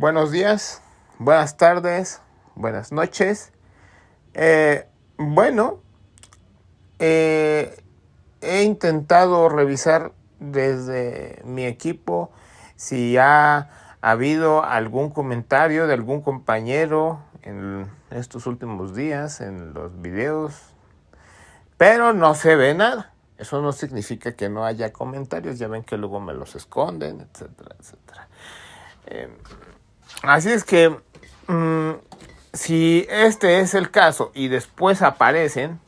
Buenos días, buenas tardes, buenas noches. Bueno, he intentado revisar desde mi equipo si ha habido algún comentario de algún compañero en estos últimos días, en los videos, pero no se ve nada. Eso no significa que no haya comentarios, ya ven que luego me los esconden, etcétera, etcétera. Así es que si este es el caso y después aparecen,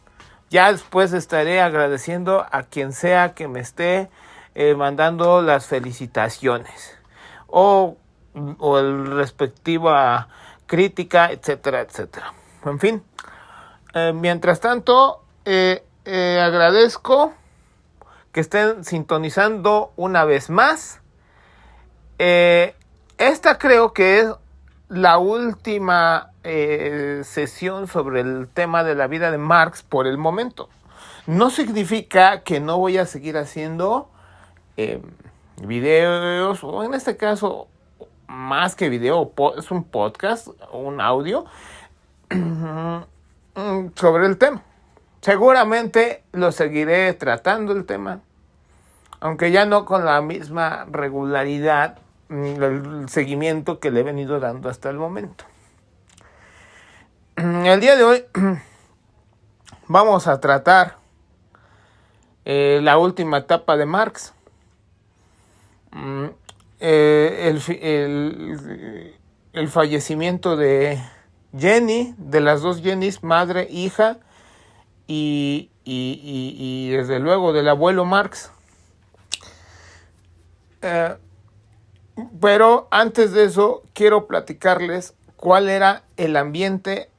ya después estaré agradeciendo a quien sea que me esté mandando las felicitaciones o el respectiva crítica, etcétera, etcétera. En fin, mientras tanto, agradezco que estén sintonizando una vez más. Esta creo que es la última sesión sobre el tema de la vida de Marx por el momento. No significa que no voy a seguir haciendo videos, o en este caso, más que video, es un podcast, un audio, sobre el tema. Seguramente lo seguiré tratando el tema, aunque ya no con la misma regularidad, el seguimiento que le he venido dando hasta el momento. El día de hoy vamos a tratar la última etapa de Marx, el fallecimiento de Jenny, de las dos Jennys, madre, hija, y desde luego del abuelo Marx. Pero antes de eso quiero platicarles cuál era el ambiente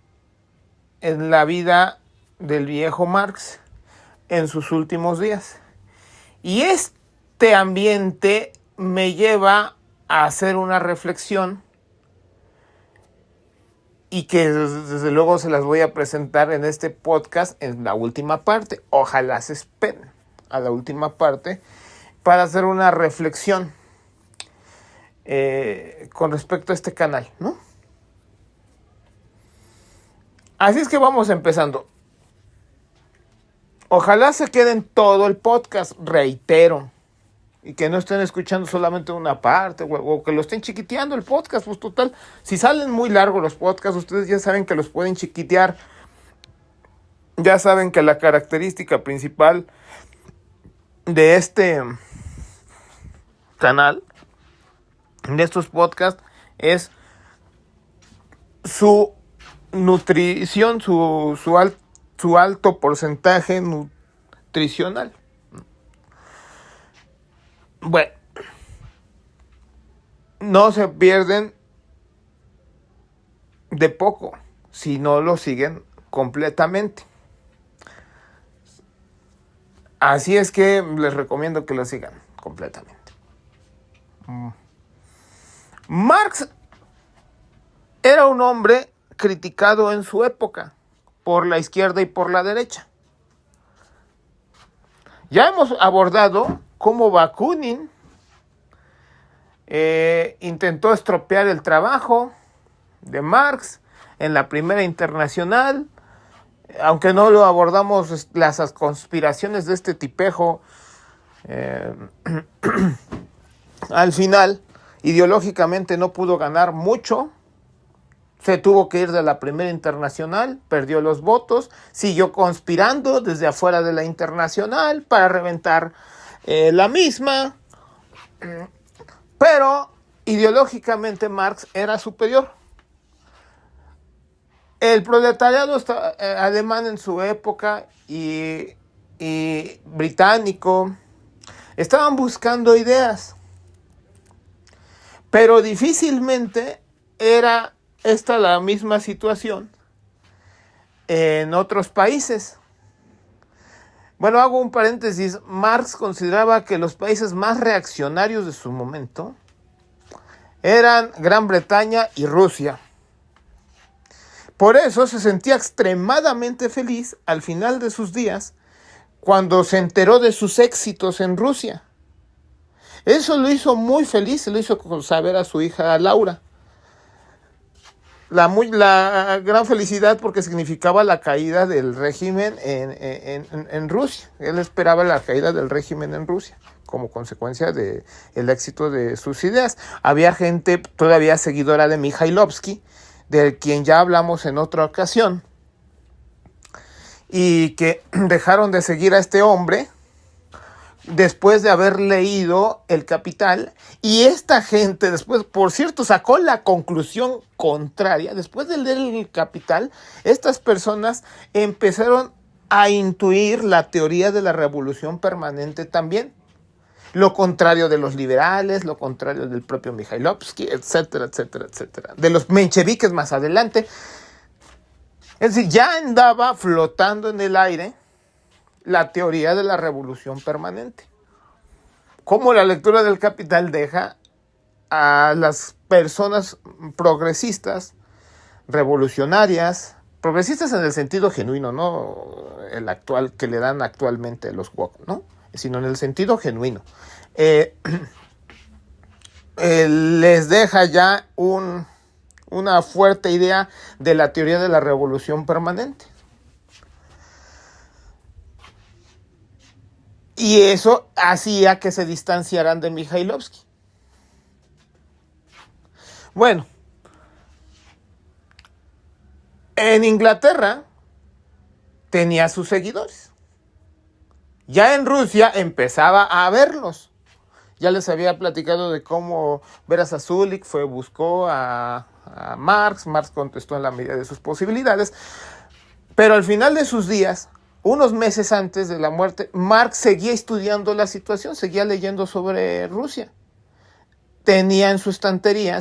en la vida del viejo Marx en sus últimos días. Y este ambiente me lleva a hacer una reflexión y que desde luego se las voy a presentar en este podcast en la última parte. Ojalá se esperen a la última parte para hacer una reflexión con respecto a este canal, ¿no? Así es que vamos empezando. Ojalá se queden todo el podcast, reitero, y que no estén escuchando solamente una parte, o que lo estén chiquiteando el podcast. Pues total, si salen muy largos los podcasts, ustedes ya saben que los pueden chiquitear. Ya saben que la característica principal de este canal, de estos podcasts, es su nutrición, su alto porcentaje nutricional. Bueno, no se pierden de poco si no lo siguen completamente. Así es que les recomiendo que lo sigan completamente. Marx era un hombre criticado en su época por la izquierda y por la derecha. Ya hemos abordado cómo Bakunin intentó estropear el trabajo de Marx en la Primera Internacional, aunque no lo abordamos las conspiraciones de este tipejo. Al final, ideológicamente no pudo ganar mucho. Se tuvo que ir de la Primera Internacional, perdió los votos, siguió conspirando desde afuera de la Internacional para reventar la misma. Pero ideológicamente Marx era superior. El proletariado alemán en su época y británico estaban buscando ideas, pero difícilmente era esta la misma situación en otros países. Bueno, hago un paréntesis. Marx consideraba que los países más reaccionarios de su momento eran Gran Bretaña y Rusia. Por eso se sentía extremadamente feliz al final de sus días cuando se enteró de sus éxitos en Rusia. Eso lo hizo muy feliz, se lo hizo saber a su hija Laura. la gran felicidad porque significaba la caída del régimen en Rusia. Él esperaba la caída del régimen en Rusia como consecuencia del éxito de sus ideas. Había gente todavía seguidora de Mijailovsky, de quien ya hablamos en otra ocasión, y que dejaron de seguir a este hombre después de haber leído El Capital, y esta gente después, por cierto, sacó la conclusión contraria. Después de leer El Capital, estas personas empezaron a intuir la teoría de la revolución permanente también. Lo contrario de los liberales, lo contrario del propio Mijailovsky, etcétera, etcétera, etcétera. De los mencheviques más adelante. Es decir, ya andaba flotando en el aire la teoría de la revolución permanente. Cómo la lectura del Capital deja a las personas progresistas, revolucionarias, progresistas en el sentido genuino, no el actual que le dan actualmente los woke, ¿no? Sino en el sentido genuino. Les deja ya una fuerte idea de la teoría de la revolución permanente. Y eso hacía que se distanciaran de Mijailovsky. Bueno, en Inglaterra tenía sus seguidores. Ya en Rusia empezaba a verlos. Ya les había platicado de cómo Vera Zasulich buscó a Marx. Marx contestó en la medida de sus posibilidades. Pero al final de sus días, unos meses antes de la muerte, Marx seguía estudiando la situación, seguía leyendo sobre Rusia. Tenía en su estantería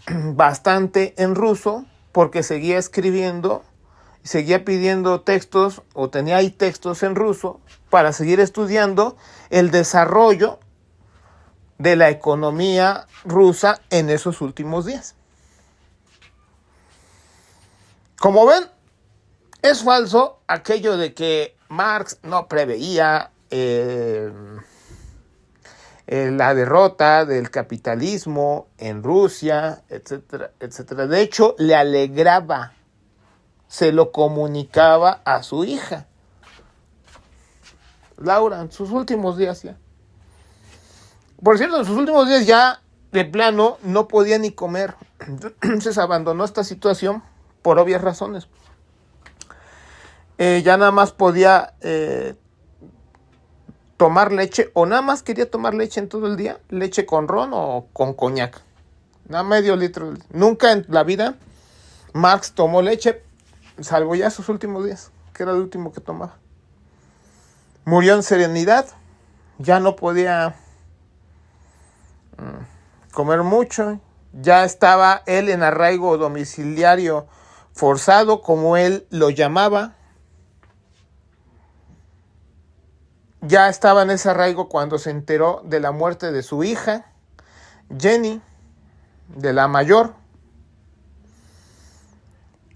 bastante en ruso, porque seguía escribiendo, seguía pidiendo textos, o tenía ahí textos en ruso, para seguir estudiando el desarrollo de la economía rusa en esos últimos días. Como ven, es falso aquello de que Marx no preveía la derrota del capitalismo en Rusia, etcétera, etcétera. De hecho, le alegraba, se lo comunicaba a su hija, Laura, en sus últimos días ya. Por cierto, en sus últimos días ya de plano no podía ni comer. Entonces abandonó esta situación por obvias razones. Ya nada más podía tomar leche, o nada más quería tomar leche en todo el día, leche con ron o con coñac. Nada, medio litro. Nunca en la vida Marx tomó leche, salvo ya sus últimos días, que era el último que tomaba. Murió en serenidad, ya no podía comer mucho, ya estaba él en arraigo domiciliario forzado, como él lo llamaba. Ya estaba en ese arraigo cuando se enteró de la muerte de su hija, Jenny, de la mayor.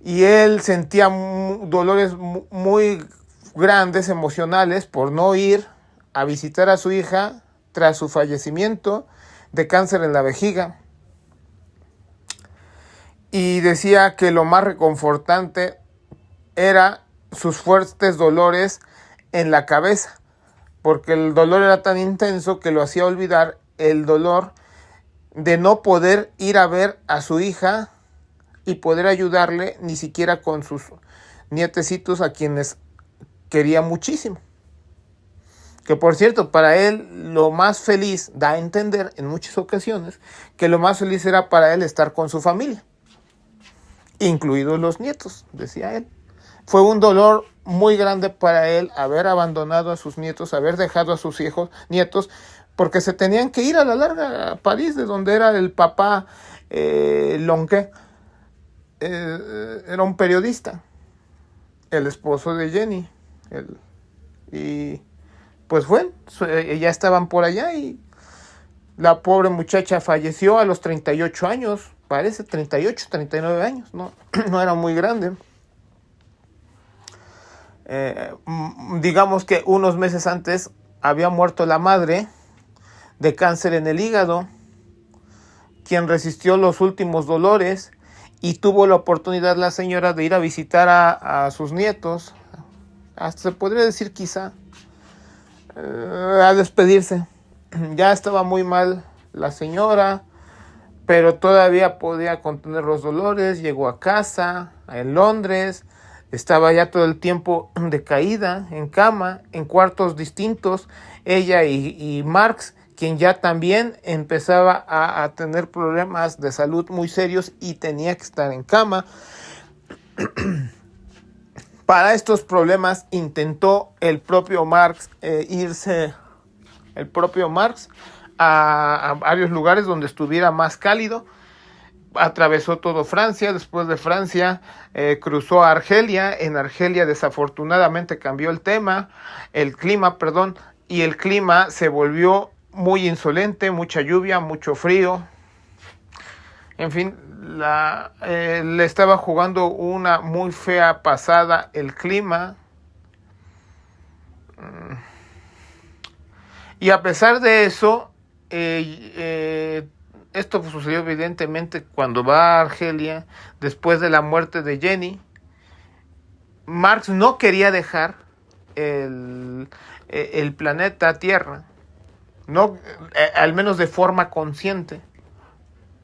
Y él sentía dolores muy grandes, emocionales, por no ir a visitar a su hija tras su fallecimiento de cáncer en la vejiga. Y decía que lo más reconfortante era sus fuertes dolores en la cabeza, porque el dolor era tan intenso que lo hacía olvidar el dolor de no poder ir a ver a su hija y poder ayudarle ni siquiera con sus nietecitos, a quienes quería muchísimo. Que por cierto, para él lo más feliz, da a entender en muchas ocasiones, que lo más feliz era para él estar con su familia, incluidos los nietos, decía él. Fue un dolor muy grande para él haber abandonado a sus nietos, haber dejado a sus nietos, porque se tenían que ir a la larga a París, de donde era el papá Lonquet. Era un periodista, el esposo de Jenny. Y pues ya estaban por allá, y la pobre muchacha falleció a los 38 años, parece, 38, 39 años, no era muy grande. Digamos que unos meses antes había muerto la madre de cáncer en el hígado, quien resistió los últimos dolores y tuvo la oportunidad la señora de ir a visitar a sus nietos, hasta se podría decir quizá, a despedirse. Ya estaba muy mal la señora, pero todavía podía contener los dolores. Llegó a casa, en Londres, estaba ya todo el tiempo decaída, en cama, en cuartos distintos, ella y Marx, quien ya también empezaba a tener problemas de salud muy serios y tenía que estar en cama. Para estos problemas intentó el propio Marx a varios lugares donde estuviera más cálido. Atravesó todo Francia. Después de Francia cruzó a Argelia. En Argelia desafortunadamente cambió el clima, y el clima se volvió muy insolente, mucha lluvia, mucho frío. En fin, le estaba jugando una muy fea pasada el clima. Y a pesar de eso, esto sucedió evidentemente cuando va a Argelia, después de la muerte de Jenny. Marx no quería dejar el planeta Tierra, no, al menos de forma consciente,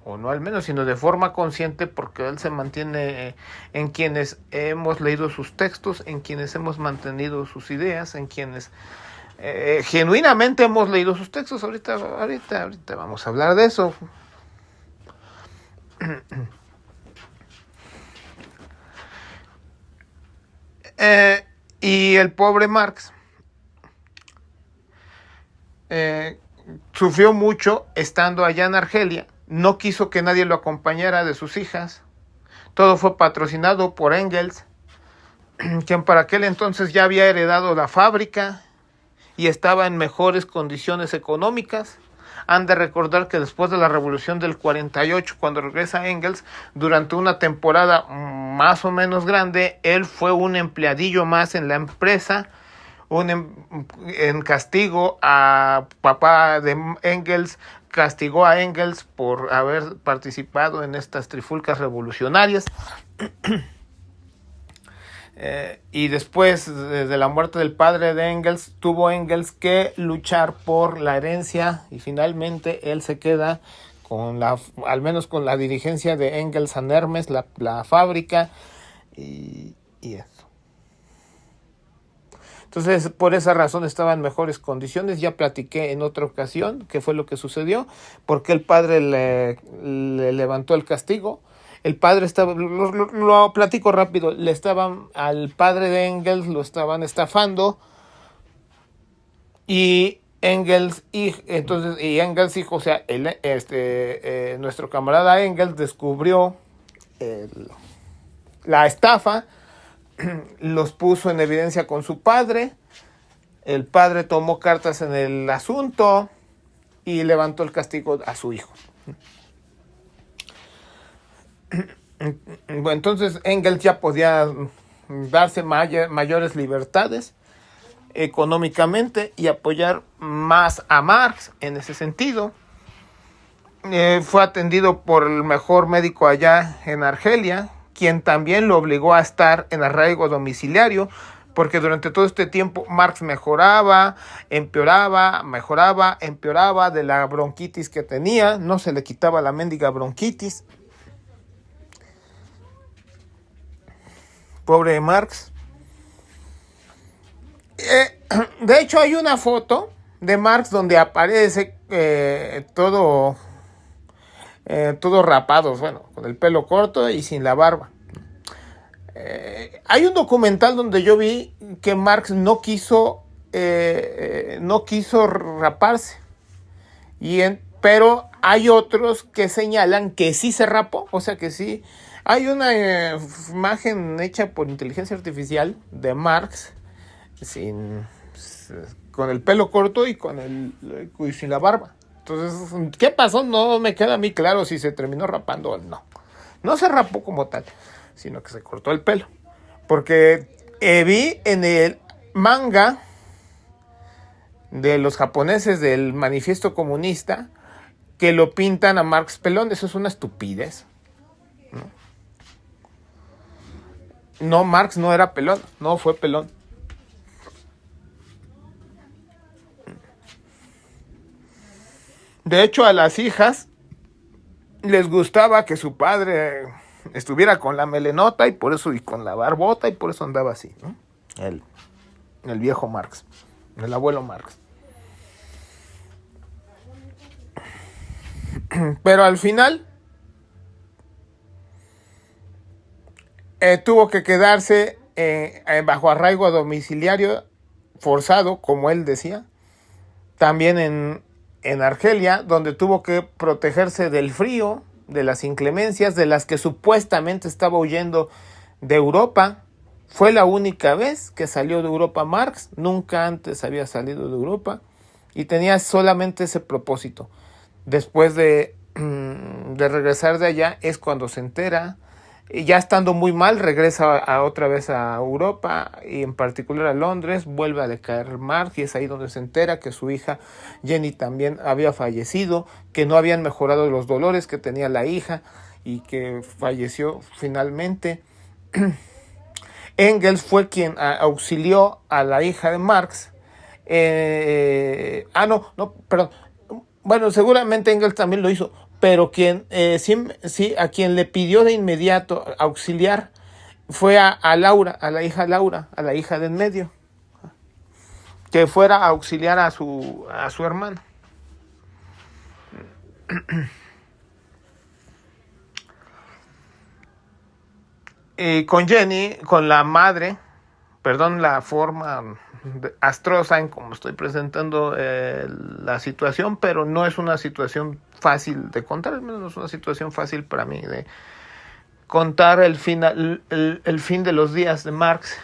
o no al menos, sino de forma consciente, porque él se mantiene en quienes hemos leído sus textos, en quienes hemos mantenido sus ideas, en quienes genuinamente hemos leído sus textos. Ahorita vamos a hablar de eso. Y el pobre Marx sufrió mucho estando allá en Argelia. No quiso que nadie lo acompañara de sus hijas. Todo fue patrocinado por Engels, quien para aquel entonces ya había heredado la fábrica y estaba en mejores condiciones económicas. Han de recordar que después de la Revolución del 48, cuando regresa Engels, durante una temporada más o menos grande, él fue un empleadillo más en la empresa, en castigo a papá de Engels, castigó a Engels por haber participado en estas trifulcas revolucionarias. Y después de la muerte del padre de Engels, tuvo Engels que luchar por la herencia, y finalmente él se queda al menos con la dirigencia de Engels and Hermes, la fábrica, y eso. Entonces, por esa razón estaba en mejores condiciones. Ya platiqué en otra ocasión qué fue lo que sucedió, porque el padre le levantó el castigo. El padre estaba, lo platico rápido, al padre de Engels lo estaban estafando, y Engels hijo, o sea, nuestro camarada Engels descubrió la estafa, los puso en evidencia con su padre. El padre tomó cartas en el asunto y levantó el castigo a su hijo. Bueno, entonces Engels ya podía darse mayores libertades económicamente y apoyar más a Marx en ese sentido. Fue atendido por el mejor médico allá en Argelia, quien también lo obligó a estar en arraigo domiciliario, porque durante todo este tiempo Marx mejoraba, empeoraba de la bronquitis que tenía. No se le quitaba la mendiga bronquitis. Pobre Marx. De hecho, hay una foto de Marx donde aparece todo rapado, bueno, con el pelo corto y sin la barba. Hay un documental donde yo vi que Marx no quiso raparse, pero hay otros que señalan que sí se rapó, o sea que sí. Hay una imagen hecha por inteligencia artificial de Marx con el pelo corto y sin la barba. Entonces, ¿qué pasó? No me queda a mí claro si se terminó rapando o no. No se rapó como tal, sino que se cortó el pelo. Porque vi en el manga de los japoneses del Manifiesto Comunista que lo pintan a Marx pelón. Eso es una estupidez. No, Marx no era pelón, no fue pelón. De hecho, a las hijas les gustaba que su padre estuviera con la melenota y por eso, y con la barbota, y por eso andaba así, ¿no? El viejo Marx, el abuelo Marx. Pero al final tuvo que quedarse bajo arraigo domiciliario forzado, como él decía, también en Argelia, donde tuvo que protegerse del frío, de las inclemencias, de las que supuestamente estaba huyendo de Europa. Fue la única vez que salió de Europa Marx, nunca antes había salido de Europa, y tenía solamente ese propósito. Después de regresar de allá es cuando se entera, y ya estando muy mal regresa otra vez a Europa y en particular a Londres, vuelve a decaer Marx y es ahí donde se entera que su hija Jenny también había fallecido, que no habían mejorado los dolores que tenía la hija y que falleció finalmente. Engels fue quien auxilió a la hija de Marx. Perdón. Bueno, seguramente Engels también lo hizo, pero a quien le pidió de inmediato auxiliar fue a Laura, a la hija Laura, a la hija de en medio, que fuera a auxiliar a su hermano. Y con Jenny, con la madre, perdón la forma astrosa en cómo estoy presentando la situación, pero no es una situación fácil de contar, al menos no es una situación fácil para mí de contar el fin de los días de Marx.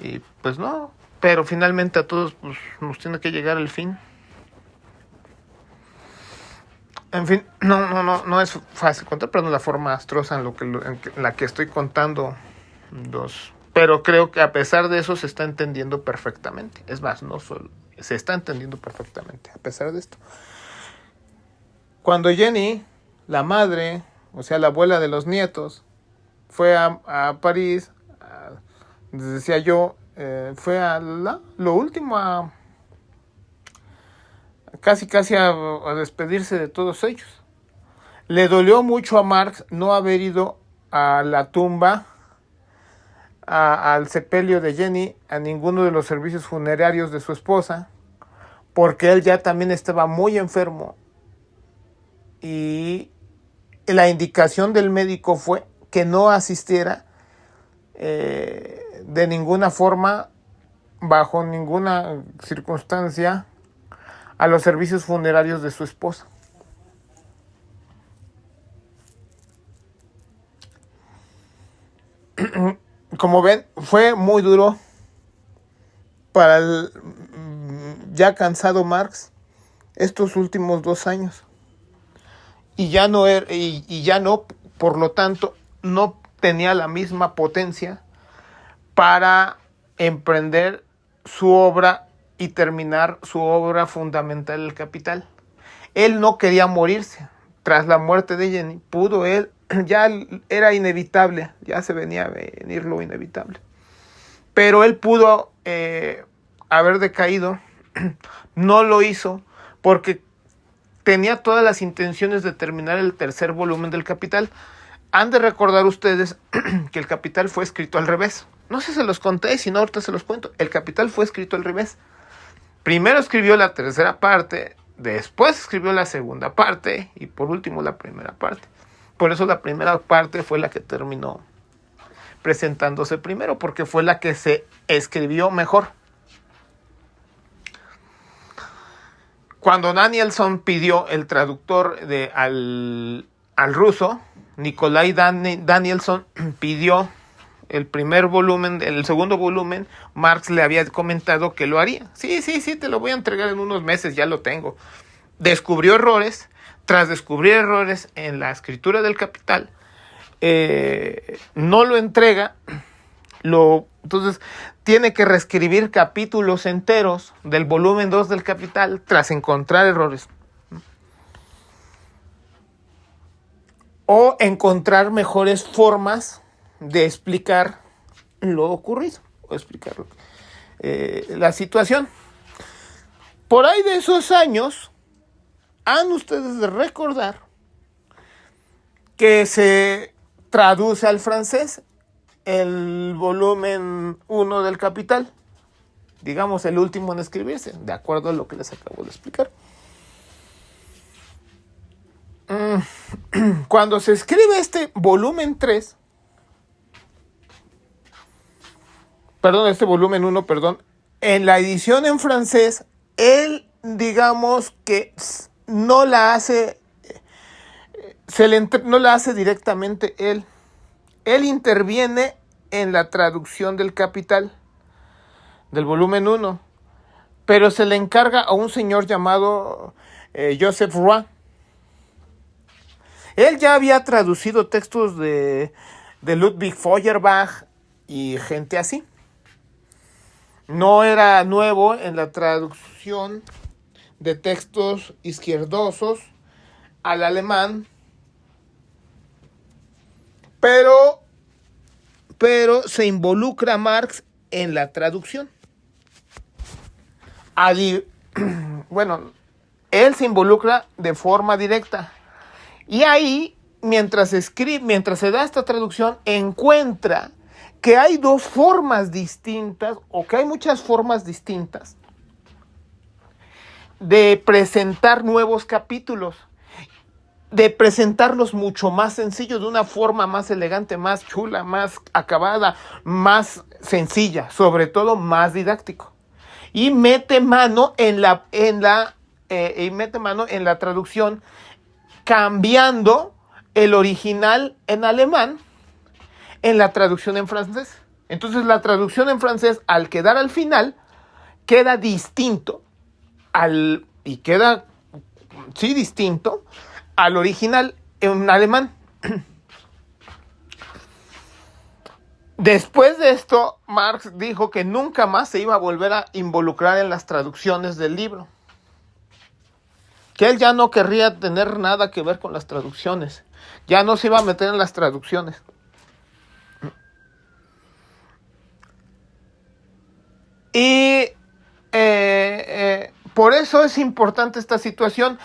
Y pues no, pero finalmente a todos pues, nos tiene que llegar el fin. En fin, no es fácil contar, pero no la forma astrosa en la que estoy contando pero creo que a pesar de eso se está entendiendo perfectamente. Es más, no solo, se está entendiendo perfectamente a pesar de esto. Cuando Jenny, la madre, o sea, la abuela de los nietos, fue a París, les decía yo, fue lo último casi a despedirse de todos ellos. Le dolió mucho a Marx no haber ido a la tumba, al sepelio de Jenny, a ninguno de los servicios funerarios de su esposa, porque él ya también estaba muy enfermo y la indicación del médico fue que no asistiera de ninguna forma, bajo ninguna circunstancia, a los servicios funerarios de su esposa. Como ven, fue muy duro para el ya cansado Marx estos últimos 2 años. Y ya no, por lo tanto, no tenía la misma potencia para emprender su obra y terminar su obra fundamental, El Capital. Él no quería morirse. Tras la muerte de Jenny, ya era inevitable, ya se venía a venir lo inevitable. Pero él pudo haber decaído, no lo hizo, porque tenía todas las intenciones de terminar el 3er volumen del Capital. Han de recordar ustedes que el Capital fue escrito al revés. No sé si se los conté, si no ahorita se los cuento. El Capital fue escrito al revés. Primero escribió la 3ª parte, después escribió la 2ª parte y por último la 1ª parte. Por eso la 1ª parte fue la que terminó presentándose primero, porque fue la que se escribió mejor. Cuando Danielson pidió el traductor al ruso, Nikolai Danielson pidió el 1er volumen, el 2º volumen, Marx le había comentado que lo haría. Sí, te lo voy a entregar en unos meses, ya lo tengo. Descubrió errores, tras descubrir errores en la escritura del Capital, no lo entrega, entonces tiene que reescribir capítulos enteros del volumen 2 del Capital tras encontrar errores. o encontrar mejores formas de explicar lo ocurrido o explicar la situación. Por ahí de esos años, han ustedes de recordar que se traduce al francés el volumen 1 del Capital, digamos el último en escribirse, de acuerdo a lo que les acabo de explicar. Cuando se escribe este volumen 3, este volumen 1, en la edición en francés, él, digamos que no la hace, no la hace directamente él. Él interviene en la traducción del Capital, del volumen 1, pero se le encarga a un señor llamado Joseph Roy. Él ya había traducido textos de Ludwig Feuerbach y gente así. No era nuevo en la traducción de textos izquierdosos al alemán, pero se involucra Marx en la traducción. Bueno, él se involucra de forma directa. Y ahí, mientras se da esta traducción, encuentra que hay dos formas distintas, o que hay muchas formas distintas de presentar nuevos capítulos, de presentarlos mucho más sencillos, de una forma más elegante, más chula, más acabada, más sencilla, sobre todo más didáctico. Y mete mano en la traducción, cambiando el original en alemán en la traducción en francés. Entonces la traducción en francés, al quedar al final, queda distinto distinto al original en alemán. Después de esto, Marx dijo que nunca más se iba a volver a involucrar en las traducciones del libro. Que él ya no querría tener nada que ver con las traducciones. Ya no se iba a meter en las traducciones. Y por eso es importante esta situación.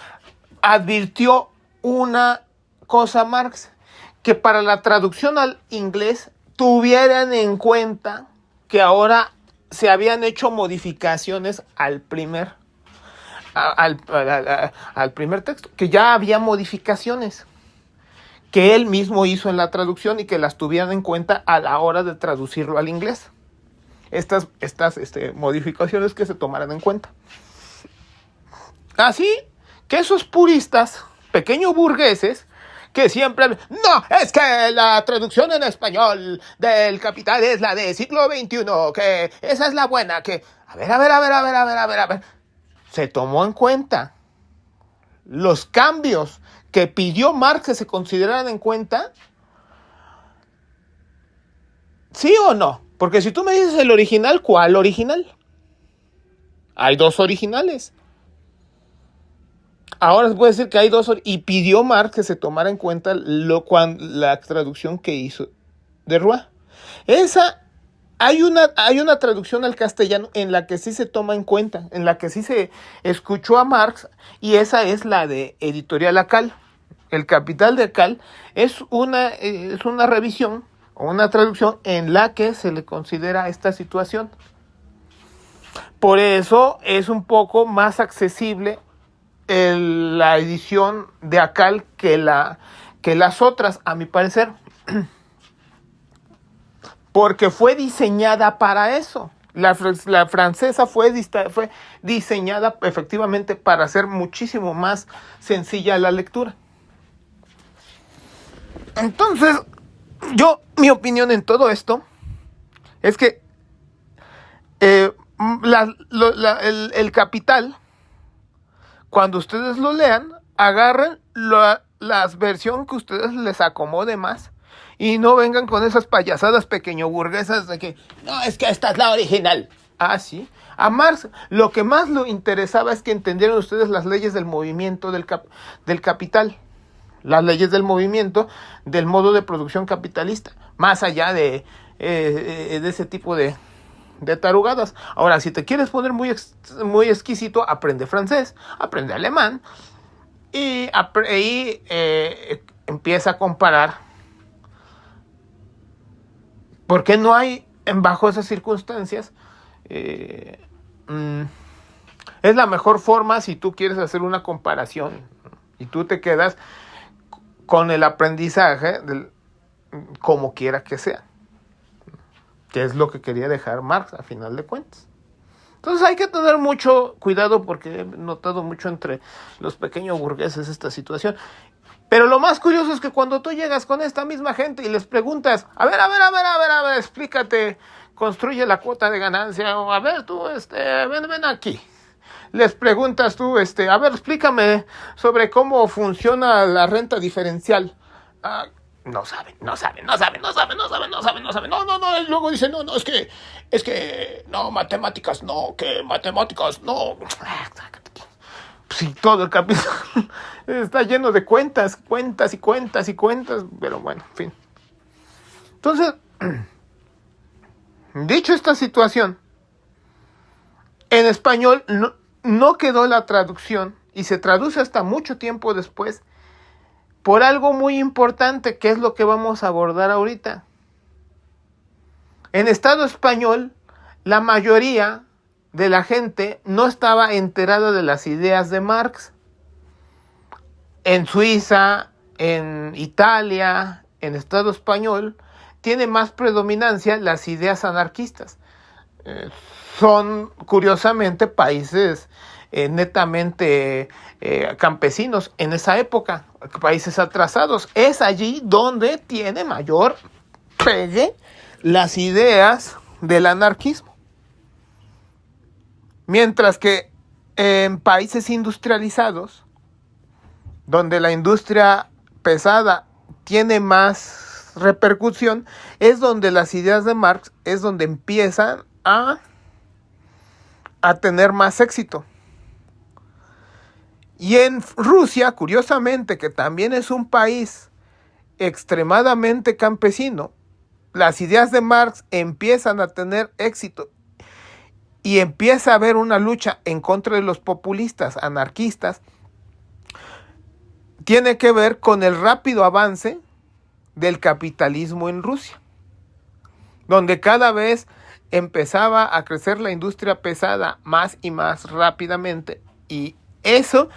Advirtió una cosa Marx, que para la traducción al inglés tuvieran en cuenta que ahora se habían hecho modificaciones al primer texto, que ya había modificaciones que él mismo hizo en la traducción y que las tuvieran en cuenta a la hora de traducirlo al inglés. Estas modificaciones que se tomaran en cuenta. Así que esos puristas, pequeños burgueses, que siempre... No, es que la traducción en español del Capital es la del siglo XXI, que esa es la buena, que... A ver. Se tomó en cuenta los cambios que pidió Marx que se consideraran en cuenta. ¿Sí o no? Porque si tú me dices el original, ¿cuál original? Hay dos originales. Ahora se puede decir que hay dos, y pidió Marx que se tomara en cuenta la traducción que hizo de Roy. Hay una traducción al castellano en la que sí se toma en cuenta, en la que sí se escuchó a Marx, y esa es la de Editorial Acal. El Capital de Acal es una revisión o una traducción en la que se le considera esta situación. Por eso es un poco más accesible la edición de Acal que las otras, a mi parecer, porque fue diseñada para eso. La francesa fue diseñada efectivamente para hacer muchísimo más sencilla la lectura. Entonces, mi opinión en todo esto es que el Capital, cuando ustedes lo lean, agarren la versión que a ustedes les acomode más y no vengan con esas payasadas pequeño burguesas de que no, es que esta es la original. Ah, sí. A Marx lo que más lo interesaba es que entendieran ustedes las leyes del movimiento del capital. las leyes del movimiento, del modo de producción capitalista, más allá de ese tipo de tarugadas. Ahora, si te quieres poner muy exquisito, aprende francés, aprende alemán y empieza a comparar. Porque no hay, bajo esas circunstancias, es la mejor forma si tú quieres hacer una comparación y tú te quedas con el aprendizaje como quiera que sea, que es lo que quería dejar Marx a final de cuentas. Entonces hay que tener mucho cuidado porque he notado mucho entre los pequeños burgueses esta situación. Pero lo más curioso es que cuando tú llegas con esta misma gente y les preguntas, a ver, explícate, construye la cuota de ganancia, o a ver tú, ven aquí. Les preguntas tú, a ver, explícame sobre cómo funciona la renta diferencial. No saben. No. Y luego dicen, no, es que, no, matemáticas no. Sí, todo el capítulo está lleno de cuentas, pero bueno, en fin. Entonces, dicho esta situación, en español no quedó la traducción y se traduce hasta mucho tiempo después por algo muy importante, que es lo que vamos a abordar ahorita. En Estado español, la mayoría de la gente no estaba enterada de las ideas de Marx. En Suiza, en Italia, en Estado español, tiene más predominancia las ideas anarquistas. Son, curiosamente, países netamente campesinos en esa época, países atrasados. Es allí donde tiene mayor pegue las ideas del anarquismo. Mientras que en países industrializados, donde la industria pesada tiene más repercusión, es donde las ideas de Marx es donde empiezan a tener más éxito. Y en Rusia, curiosamente, que también es un país extremadamente campesino, las ideas de Marx empiezan a tener éxito. Y empieza a haber una lucha en contra de los populistas anarquistas. Tiene que ver con el rápido avance del capitalismo en Rusia, donde cada vez empezaba a crecer la industria pesada más y más rápidamente, y eso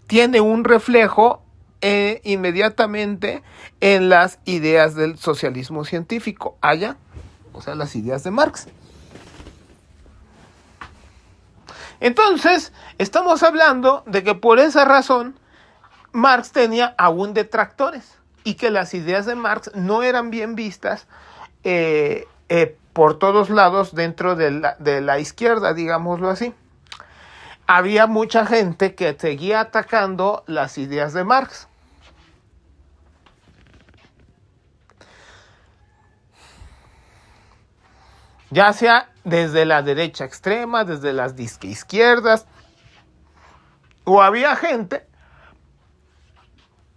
tiene un reflejo inmediatamente en las ideas del socialismo científico, o sea, las ideas de Marx. Entonces, estamos hablando de que por esa razón Marx tenía aún detractores y que las ideas de Marx no eran bien vistas por todos lados dentro de la izquierda, digámoslo así. Había mucha gente que seguía atacando las ideas de Marx. Ya sea desde la derecha extrema, desde las disque izquierdas, o había gente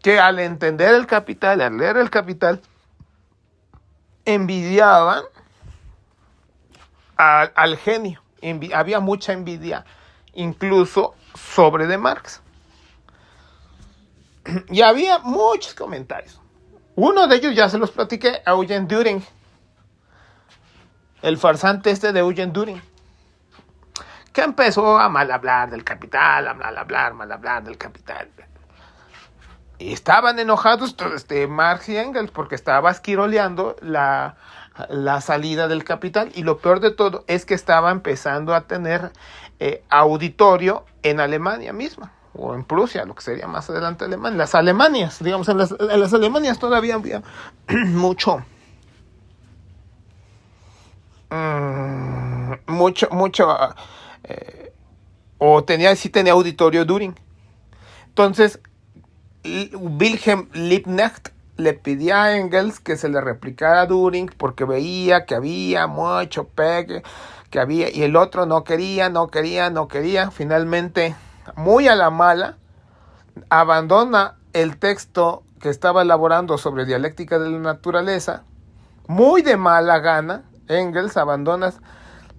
que al entender el Capital, al leer el Capital, envidiaban al genio. Había mucha envidia, incluso sobre de Marx. Y había muchos comentarios. Uno de ellos ya se los platiqué, a Eugene Düring. El farsante de Eugene Düring, que empezó a mal hablar del Capital, mal hablar del Capital. Y estaban enojados Marx y Engels porque estaba esquiroleando la salida del Capital. Y lo peor de todo es que estaba empezando a tener auditorio en Alemania misma, o en Prusia, lo que sería más adelante Alemania. Las Alemanias, digamos, en las Alemanias todavía había mucho, sí tenía auditorio Düring. Entonces, Wilhelm Liebknecht le pedía a Engels que se le replicara a Düring porque veía que había mucho pegue, que había, y el otro no quería. Finalmente, muy a la mala, abandona el texto que estaba elaborando sobre dialéctica de la naturaleza, muy de mala gana, Engels abandona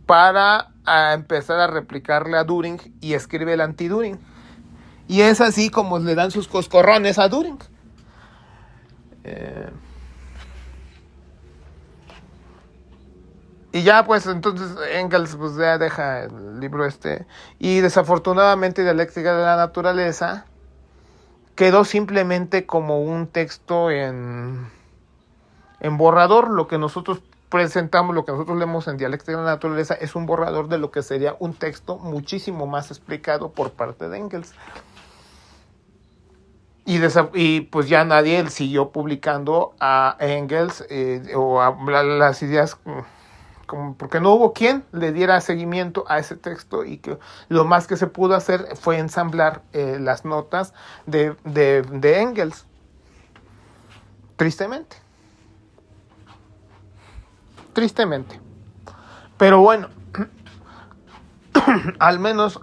para empezar a replicarle a Düring y escribe el anti-Düring. Y es así como le dan sus coscorrones a Düring. Y ya pues entonces Engels pues ya deja el libro y desafortunadamente dialéctica de la naturaleza quedó simplemente como un texto en borrador. Lo que nosotros presentamos, lo que nosotros leemos en dialéctica de la naturaleza es un borrador de lo que sería un texto muchísimo más explicado por parte de Engels. Y pues ya nadie siguió publicando a Engels o a las ideas, porque no hubo quien le diera seguimiento a ese texto, y que lo más que se pudo hacer fue ensamblar las notas de Engels. Tristemente. Pero bueno, al menos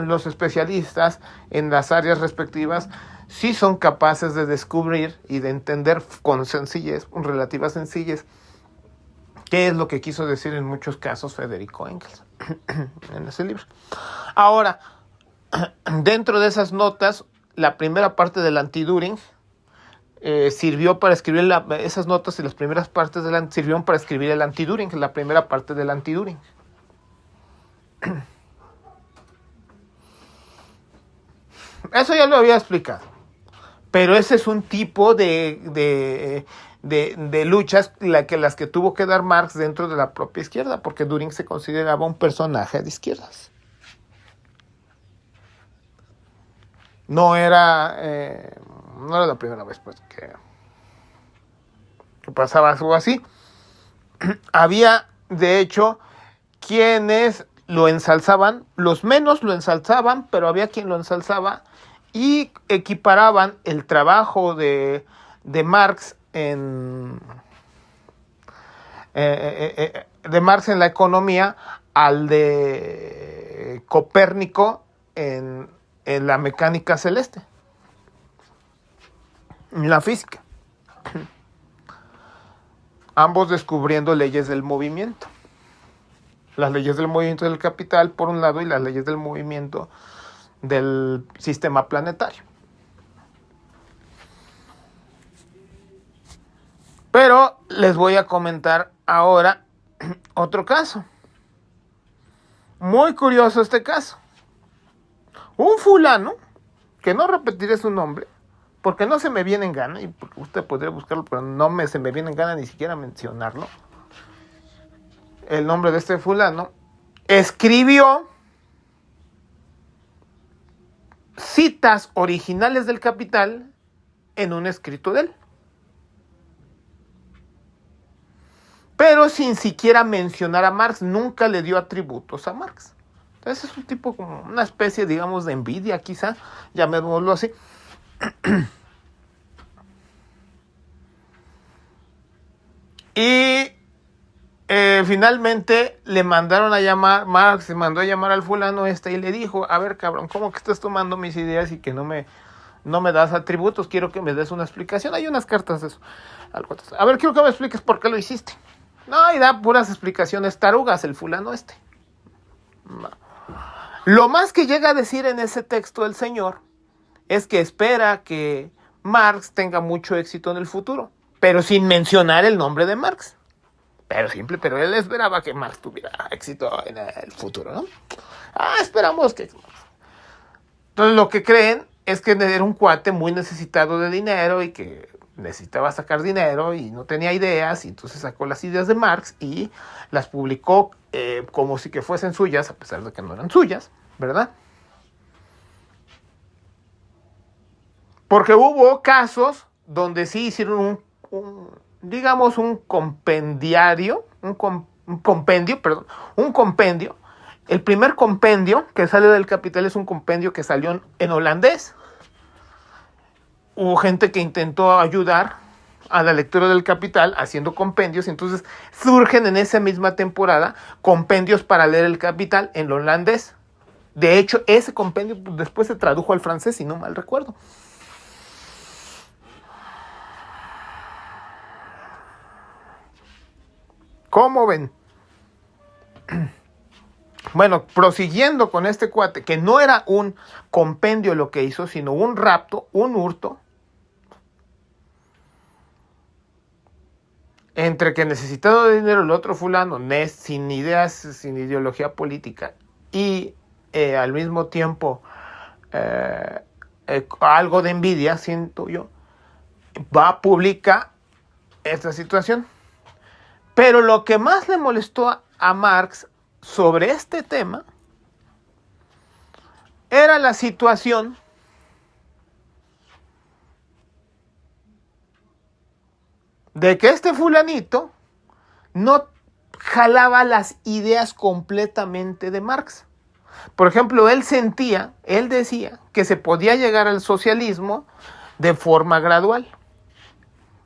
los especialistas en las áreas respectivas sí son capaces de descubrir y de entender con sencillez, con relativa sencillez, qué es lo que quiso decir en muchos casos Federico Engels en ese libro. Ahora, dentro de esas notas, la primera parte del anti-Düring sirvió para escribir esas notas, y las primeras partes sirvieron para escribir el anti-Düring, la primera parte del anti-Düring. Eso ya lo había explicado. Pero ese es un tipo de luchas las que tuvo que dar Marx dentro de la propia izquierda, porque Düring se consideraba un personaje de izquierdas. No era la primera vez pues que pasaba algo así. Había, de hecho, quienes lo ensalzaban, los menos lo ensalzaban, pero había quien lo ensalzaba y equiparaban el trabajo de Marx de Marx en la economía al de Copérnico en la mecánica celeste, en la física. Ambos descubriendo leyes del movimiento. Las leyes del movimiento del capital, por un lado, y las leyes del movimiento del sistema planetario. Pero les voy a comentar ahora otro caso. Muy curioso este caso. Un fulano, que no repetiré su nombre, porque no se me viene en gana, y porque usted podría buscarlo, pero se me viene en gana ni siquiera mencionarlo. El nombre de este fulano escribió citas originales del Capital en un escrito de él, pero sin siquiera mencionar a Marx. Nunca le dio atributos a Marx. Entonces es un tipo como una especie, digamos, de envidia, quizá, llamémoslo así. Y finalmente le mandaron a llamar, Marx se mandó a llamar al fulano y le dijo: a ver, cabrón, ¿cómo que estás tomando mis ideas y que no me das atributos? Quiero que me des una explicación. Hay unas cartas de eso. A ver, quiero que me expliques por qué lo hiciste. No, y da puras explicaciones tarugas el fulano No. Lo más que llega a decir en ese texto el señor es que espera que Marx tenga mucho éxito en el futuro, pero sin mencionar el nombre de Marx. Pero él esperaba que Marx tuviera éxito en el futuro, ¿no? Esperamos que... Entonces lo que creen es que era un cuate muy necesitado de dinero y que necesitaba sacar dinero y no tenía ideas, y entonces sacó las ideas de Marx y las publicó como si que fuesen suyas, a pesar de que no eran suyas, ¿verdad? Porque hubo casos donde sí hicieron digamos un compendio. El primer compendio que sale del Capital es un compendio que salió en holandés. Hubo gente que intentó ayudar a la lectura del Capital haciendo compendios, y entonces surgen en esa misma temporada compendios para leer el Capital en holandés. De hecho, ese compendio después se tradujo al francés, si no mal recuerdo. ¿Cómo ven? Bueno, prosiguiendo con este cuate, que no era un compendio lo que hizo, sino un rapto, un hurto, entre que necesitaba dinero el otro fulano, sin ideas, sin ideología política, y al mismo tiempo algo de envidia, siento yo, publica esta situación. Pero lo que más le molestó a Marx sobre este tema era la situación de que este fulanito no jalaba las ideas completamente de Marx. Por ejemplo, él decía que se podía llegar al socialismo de forma gradual.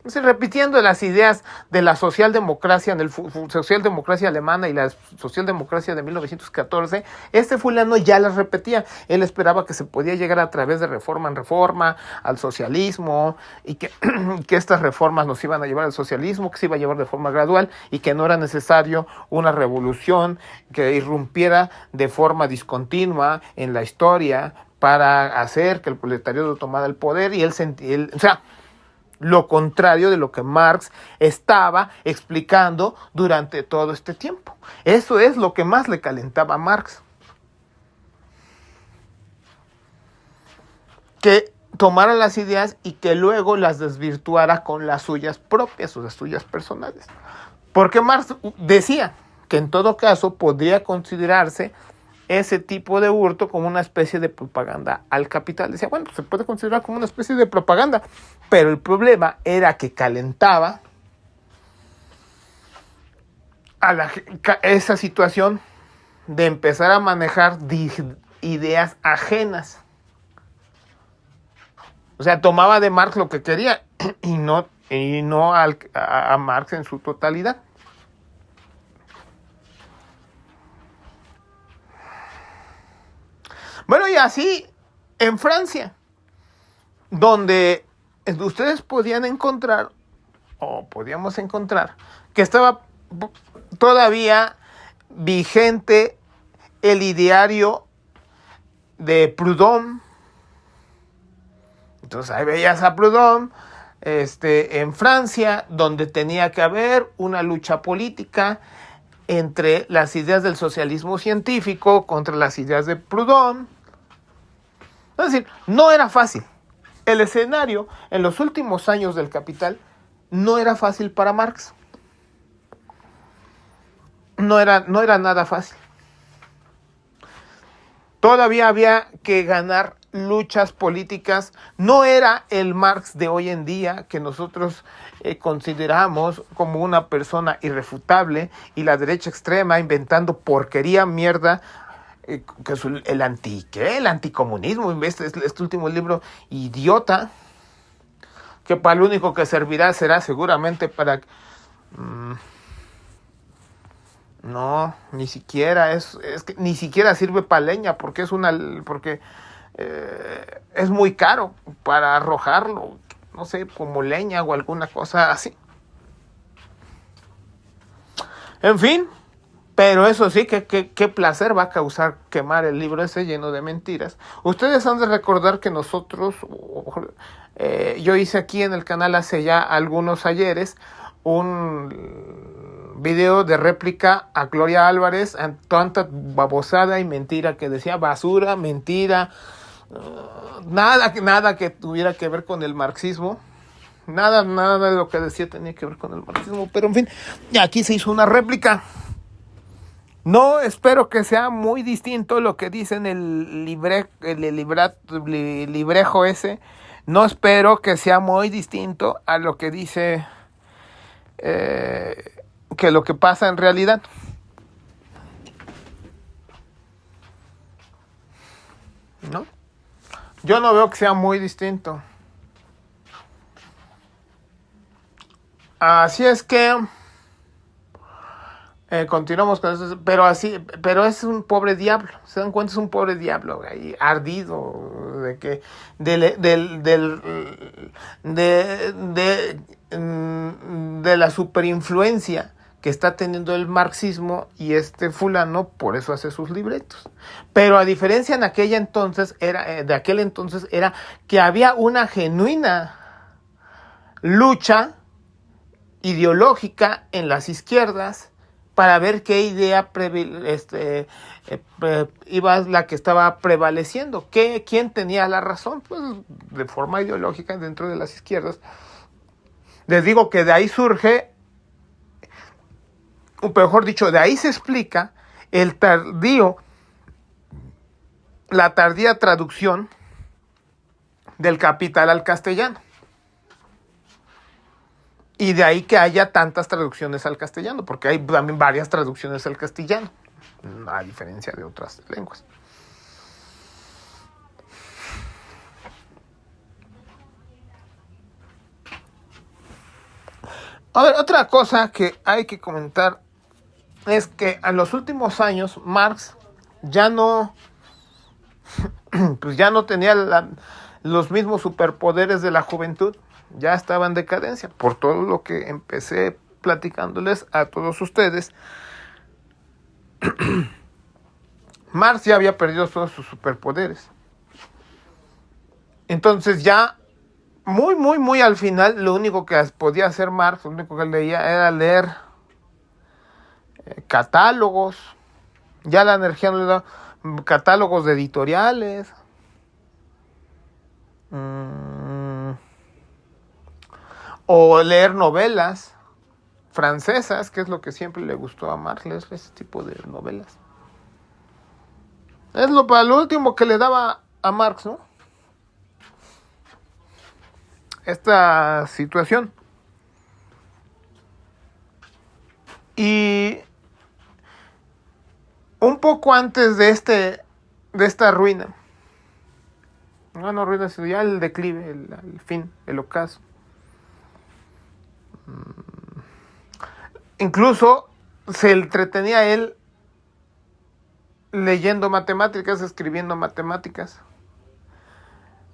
Repitiendo las ideas de la socialdemocracia, socialdemocracia alemana y la socialdemocracia de 1914, este fulano ya las repetía. Él esperaba que se podía llegar a través de reforma en reforma al socialismo y que estas reformas nos iban a llevar al socialismo, que se iba a llevar de forma gradual y que no era necesario una revolución que irrumpiera de forma discontinua en la historia para hacer que el proletariado tomara el poder. Y lo contrario de lo que Marx estaba explicando durante todo este tiempo. Eso es lo que más le calentaba a Marx. Que tomara las ideas y que luego las desvirtuara con las suyas propias o las suyas personales. Porque Marx decía que en todo caso podría considerarse ese tipo de hurto como una especie de propaganda al capital. Decía, bueno, se puede considerar como una especie de propaganda, pero el problema era que calentaba a esa situación de empezar a manejar ideas ajenas. O sea, tomaba de Marx lo que quería y no a Marx en su totalidad. Bueno, y así en Francia, donde ustedes podíamos encontrar, que estaba todavía vigente el ideario de Proudhon. Entonces ahí veías a Proudhon en Francia, donde tenía que haber una lucha política entre las ideas del socialismo científico contra las ideas de Proudhon. Es decir, no era fácil. El escenario en los últimos años del Capital no era fácil para Marx. No era nada fácil. Todavía había que ganar luchas políticas. No era el Marx de hoy en día que nosotros consideramos como una persona irrefutable y la derecha extrema inventando porquería, mierda, que es el anticomunismo, este último libro idiota, que para lo único que servirá será seguramente para... no, ni siquiera es que ni siquiera sirve para leña, porque es muy caro para arrojarlo, no sé, como leña o alguna cosa así. En fin, pero eso sí, qué placer va a causar quemar el libro ese lleno de mentiras. Ustedes han de recordar que nosotros, yo hice aquí en el canal hace ya algunos ayeres un video de réplica a Gloria Álvarez, tanta babosada y mentira que decía, basura, mentira, nada que tuviera que ver con el marxismo. Nada de lo que decía tenía que ver con el marxismo, pero en fin, aquí se hizo una réplica. No espero que sea muy distinto lo que dice en el librejo ese. No espero que sea muy distinto a lo que dice que lo que pasa en realidad. ¿No? Yo no veo que sea muy distinto. Así es que continuamos con eso, pero es un pobre diablo, se dan cuenta, es un pobre diablo ahí, ardido de que de la superinfluencia que está teniendo el marxismo y este fulano por eso hace sus libretos. Pero a diferencia de aquel entonces era que había una genuina lucha ideológica en las izquierdas para ver qué idea iba la que estaba prevaleciendo, quién tenía la razón, pues de forma ideológica dentro de las izquierdas. Les digo que de ahí surge, o mejor dicho, de ahí se explica la tardía traducción del Capital al castellano. Y de ahí que haya tantas traducciones al castellano, porque hay también varias traducciones al castellano, a diferencia de otras lenguas. A ver, otra cosa que hay que comentar es que en los últimos años Marx ya no tenía los mismos superpoderes de la juventud. Ya estaba en decadencia, por todo lo que empecé platicándoles a todos ustedes. Marx ya había perdido todos sus superpoderes. Entonces ya muy al final, lo único que podía hacer Marx, lo único que leía era leer catálogos. Ya la energía no le da catálogos de editoriales. O leer novelas francesas, que es lo que siempre le gustó a Marx, leer ese tipo de novelas. Es lo último que le daba a Marx, ¿no? Esta situación. Y un poco antes de esta ruina, no ruina, sino ya el declive, el fin, el ocaso. Incluso se entretenía él leyendo matemáticas, escribiendo matemáticas.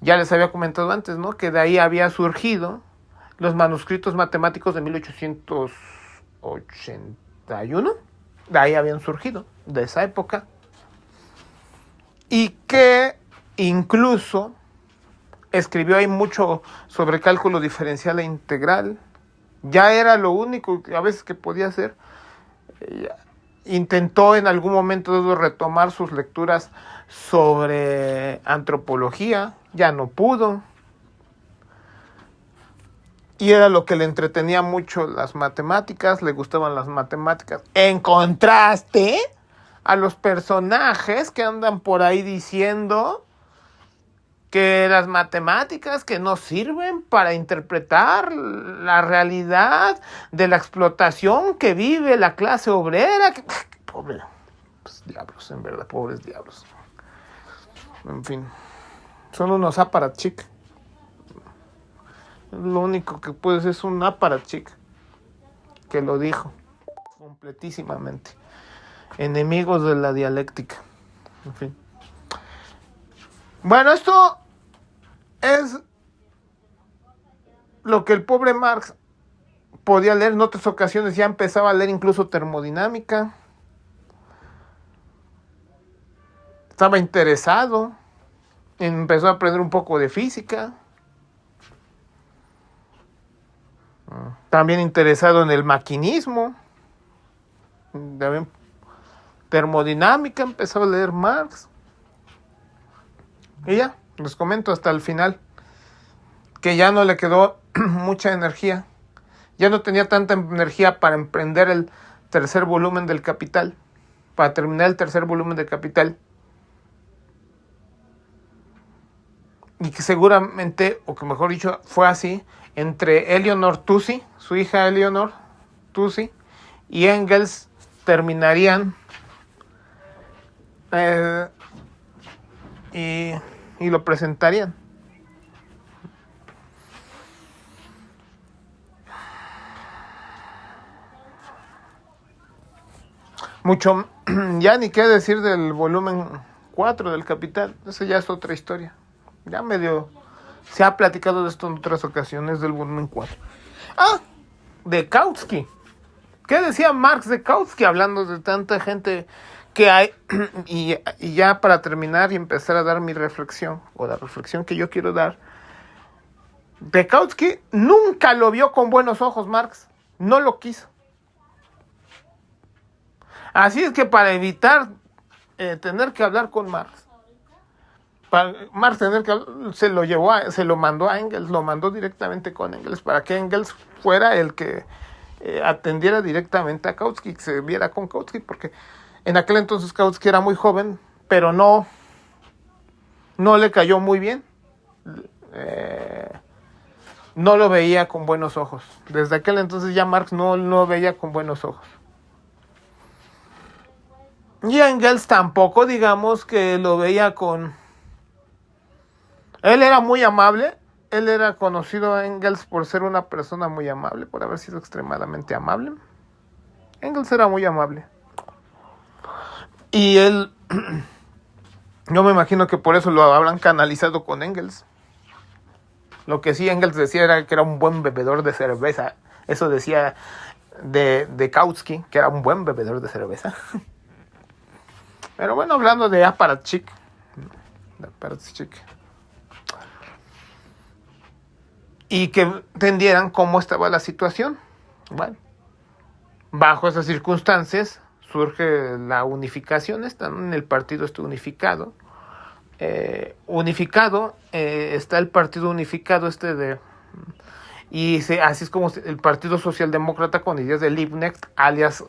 Ya les había comentado antes, ¿no? Que de ahí había surgido los manuscritos matemáticos de 1881. De ahí habían surgido, de esa época. Y que incluso escribió ahí mucho sobre cálculo diferencial e integral. Ya era lo único que a veces que podía hacer. Intentó en algún momento retomar sus lecturas sobre antropología, ya no pudo. Y era lo que le entretenía mucho las matemáticas, le gustaban las matemáticas. En contraste a los personajes que andan por ahí diciendo que las matemáticas que no sirven para interpretar la realidad de la explotación que vive la clase obrera. Pobre, pues, diablos, en verdad, pobres diablos. En fin, son unos apparatchik. Lo único que puede ser es un apparatchik que lo dijo completísimamente. Enemigos de la dialéctica. En fin. Bueno, esto es lo que el pobre Marx podía leer. En otras ocasiones ya empezaba a leer incluso termodinámica. Estaba interesado. Empezó a aprender un poco de física. También interesado en el maquinismo. También termodinámica empezó a leer Marx. Y ya, les comento hasta el final que ya no le quedó mucha energía. Ya no tenía tanta energía para emprender el tercer volumen del Capital. Para terminar el tercer volumen del Capital. Y que seguramente, o que mejor dicho, fue así, entre Eleanor Tussi, su hija Eleanor Tussi, y Engels terminarían y lo presentarían. Mucho, ya ni qué decir del volumen 4 del Capital, eso ya es otra historia. Ya medio se ha platicado de esto en otras ocasiones del volumen 4. De Kautsky. ¿Qué decía Marx de Kautsky, hablando de tanta gente que hay? Y ya para terminar y empezar a dar mi reflexión, o la reflexión que yo quiero dar, de Kautsky nunca lo vio con buenos ojos Marx, no lo quiso. Así es que para evitar tener que hablar con Marx, Marx se lo mandó a Engels, lo mandó directamente con Engels, para que Engels fuera el que atendiera directamente a Kautsky, que se viera con Kautsky, porque en aquel entonces Kautsky era muy joven, pero no le cayó muy bien. No lo veía con buenos ojos. Desde aquel entonces ya Marx no lo veía con buenos ojos. Y Engels tampoco, digamos, que lo veía con... Él era muy amable. Él era conocido, Engels, por ser una persona muy amable, por haber sido extremadamente amable. Engels era muy amable. Y él... yo me imagino que por eso lo habrán canalizado con Engels. Lo que sí Engels decía era que era un buen bebedor de cerveza. Eso decía de Kautsky, que era un buen bebedor de cerveza. Pero bueno, hablando de Apparatchik. Y que entendieran cómo estaba la situación. Bueno, bajo esas circunstancias surge la unificación. En el partido está unificado. Está el partido unificado así es como el Partido Socialdemócrata con ideas de Liebknecht, alias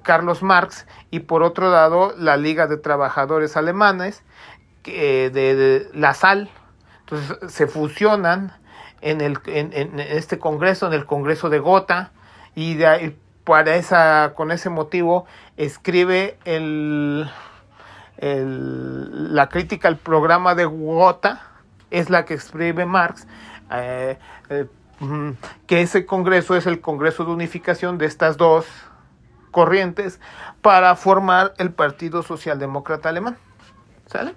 Carlos Marx, y por otro lado la Liga de Trabajadores Alemanes, de la SAL. Entonces se fusionan en este congreso, en el Congreso de Gotha, y con ese motivo escribe la crítica al programa de Gotha, es la que escribe Marx, que ese congreso es el Congreso de Unificación de estas dos corrientes para formar el Partido Socialdemócrata Alemán. ¿Sale?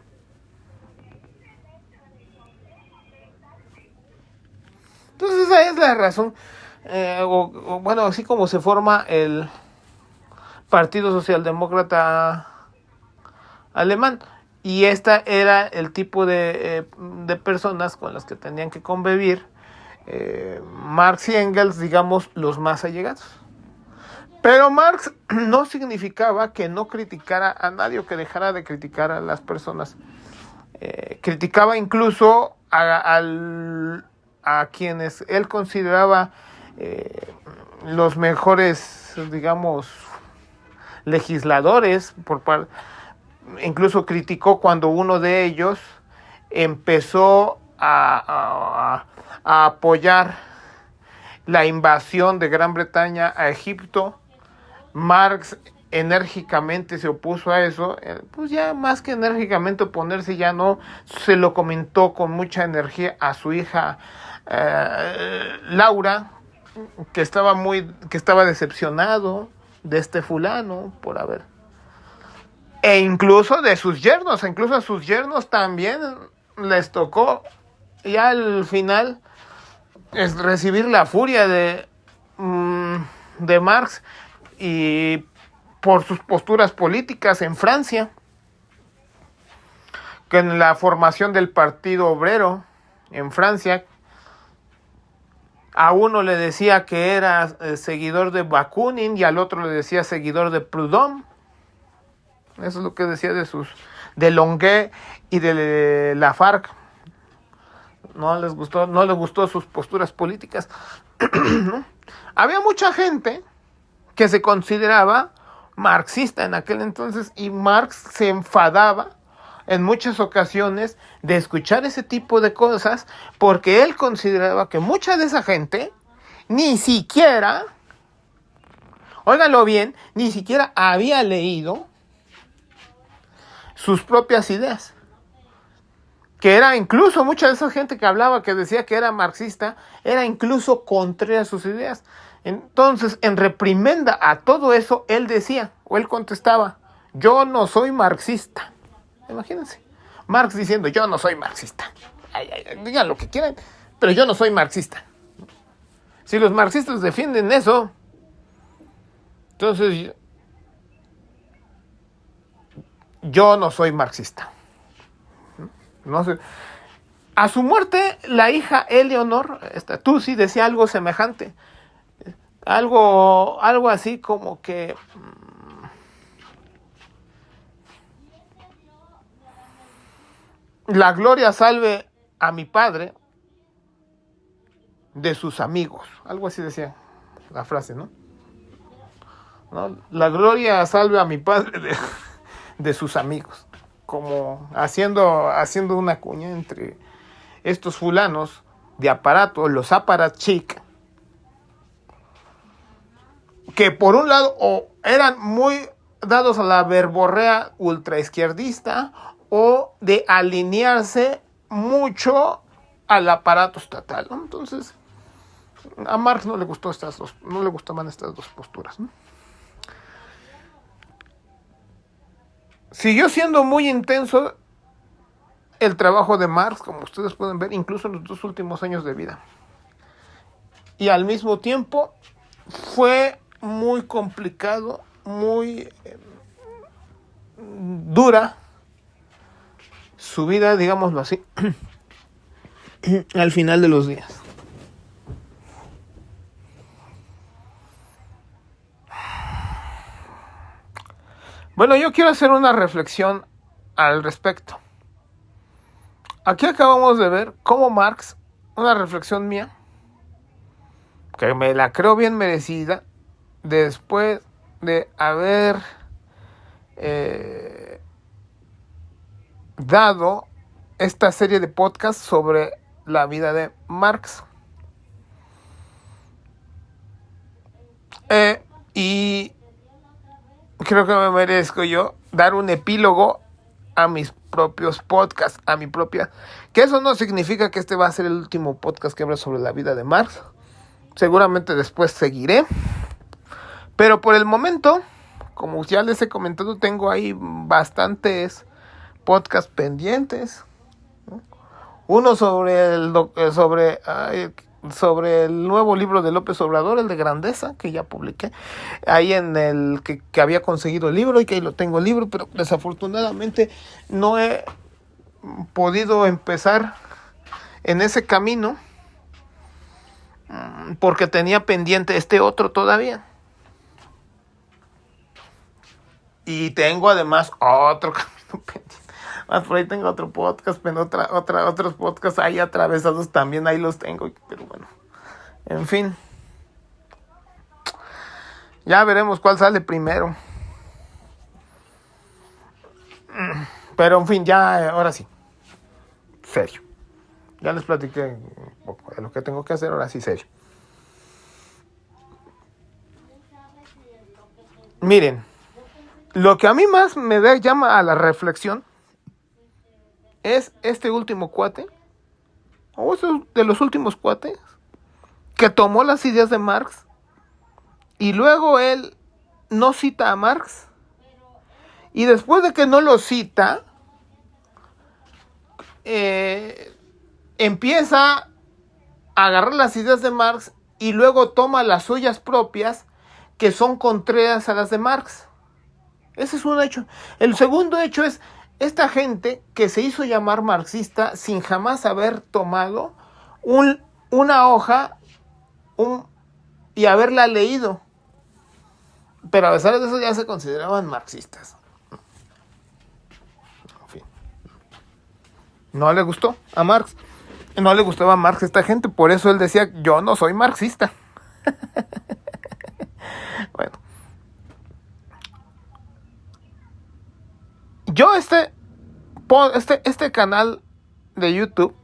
Entonces esa es la razón, bueno, así como se forma el Partido Socialdemócrata Alemán. Y esta era el tipo de personas con las que tenían que convivir Marx y Engels, digamos, los más allegados. Pero Marx no significaba que no criticara a nadie o que dejara de criticar a las personas. Criticaba incluso a quienes él consideraba los mejores, digamos, legisladores incluso criticó cuando uno de ellos empezó a apoyar la invasión de Gran Bretaña a Egipto. Marx enérgicamente se opuso a eso, pues ya más que enérgicamente oponerse, ya no, se lo comentó con mucha energía a su hija Laura, que estaba decepcionado de este fulano por haber... E incluso de sus yernos, a sus yernos también les tocó ya al final es recibir la furia de Marx y por sus posturas políticas en Francia, que en la formación del Partido Obrero en Francia, a uno le decía que era seguidor de Bakunin y al otro le decía seguidor de Proudhon. Eso es lo que decía de Longuet y de Lafargue. No les gustó sus posturas políticas. ¿No? Había mucha gente que se consideraba marxista en aquel entonces y Marx se enfadaba en muchas ocasiones de escuchar ese tipo de cosas porque él consideraba que mucha de esa gente ni siquiera, óiganlo bien, ni siquiera había leído sus propias ideas. Que era incluso mucha de esa gente que hablaba, que decía que era marxista, era incluso contraria a sus ideas. Entonces, en reprimenda a todo eso, él decía, o él contestaba, yo no soy marxista. Imagínense, Marx diciendo, yo no soy marxista. Digan lo que quieran, pero yo no soy marxista. Si los marxistas defienden eso, Entonces, yo no soy marxista. No sé. A su muerte, la hija Eleonor, Tutsi, decía algo semejante. Algo así como que la gloria salve a mi padre de sus amigos. Algo así decía la frase, ¿no? ¿No? La gloria salve a mi padre de sus amigos. Como haciendo una cuña entre estos fulanos de aparato, los aparatchik, que por un lado o eran muy dados a la verborrea ultraizquierdista o de alinearse mucho al aparato estatal, ¿no? Entonces, a Marx no le gustaban estas dos posturas, ¿no? Siguió siendo muy intenso el trabajo de Marx, como ustedes pueden ver, incluso en los 2 últimos años de vida. Y al mismo tiempo fue muy complicado, muy dura su vida, digámoslo así, al final de los días. Bueno, yo quiero hacer una reflexión al respecto. Aquí acabamos de ver cómo Marx, una reflexión mía, que me la creo bien merecida, después de haber dado esta serie de podcasts sobre la vida de Marx. Y creo que me merezco yo dar un epílogo a mis propios podcasts, a mi propia... Que eso no significa que este va a ser el último podcast que habla sobre la vida de Marx. Seguramente después seguiré. Pero por el momento, como ya les he comentado, tengo ahí bastantes podcasts pendientes, ¿no? Uno sobre el nuevo libro de López Obrador, el de Grandeza, que ya publiqué, ahí en el que había conseguido el libro y que ahí lo tengo el libro, pero desafortunadamente no he podido empezar en ese camino porque tenía pendiente este otro todavía. Y tengo además otro camino pendiente. Más por ahí tengo otro podcast, pero otros podcasts ahí atravesados también, ahí los tengo, pero bueno, en fin. Ya veremos cuál sale primero. Pero en fin, ya, ahora sí. Serio. Ya les platiqué un poco de lo que tengo que hacer, ahora sí, serio. Miren, lo que a mí más me llama a la reflexión es este último cuate, o esos de los últimos cuates, que tomó las ideas de Marx y luego él no cita a Marx, y después de que no lo cita, empieza a agarrar las ideas de Marx y luego toma las suyas propias que son contrarias a las de Marx. Ese es un hecho. El segundo hecho es esta gente que se hizo llamar marxista sin jamás haber tomado una hoja y haberla leído. Pero a pesar de eso ya se consideraban marxistas. En fin. No le gustó a Marx. No le gustaba a Marx esta gente. Por eso él decía, yo no soy marxista. Bueno. Yo este canal de YouTube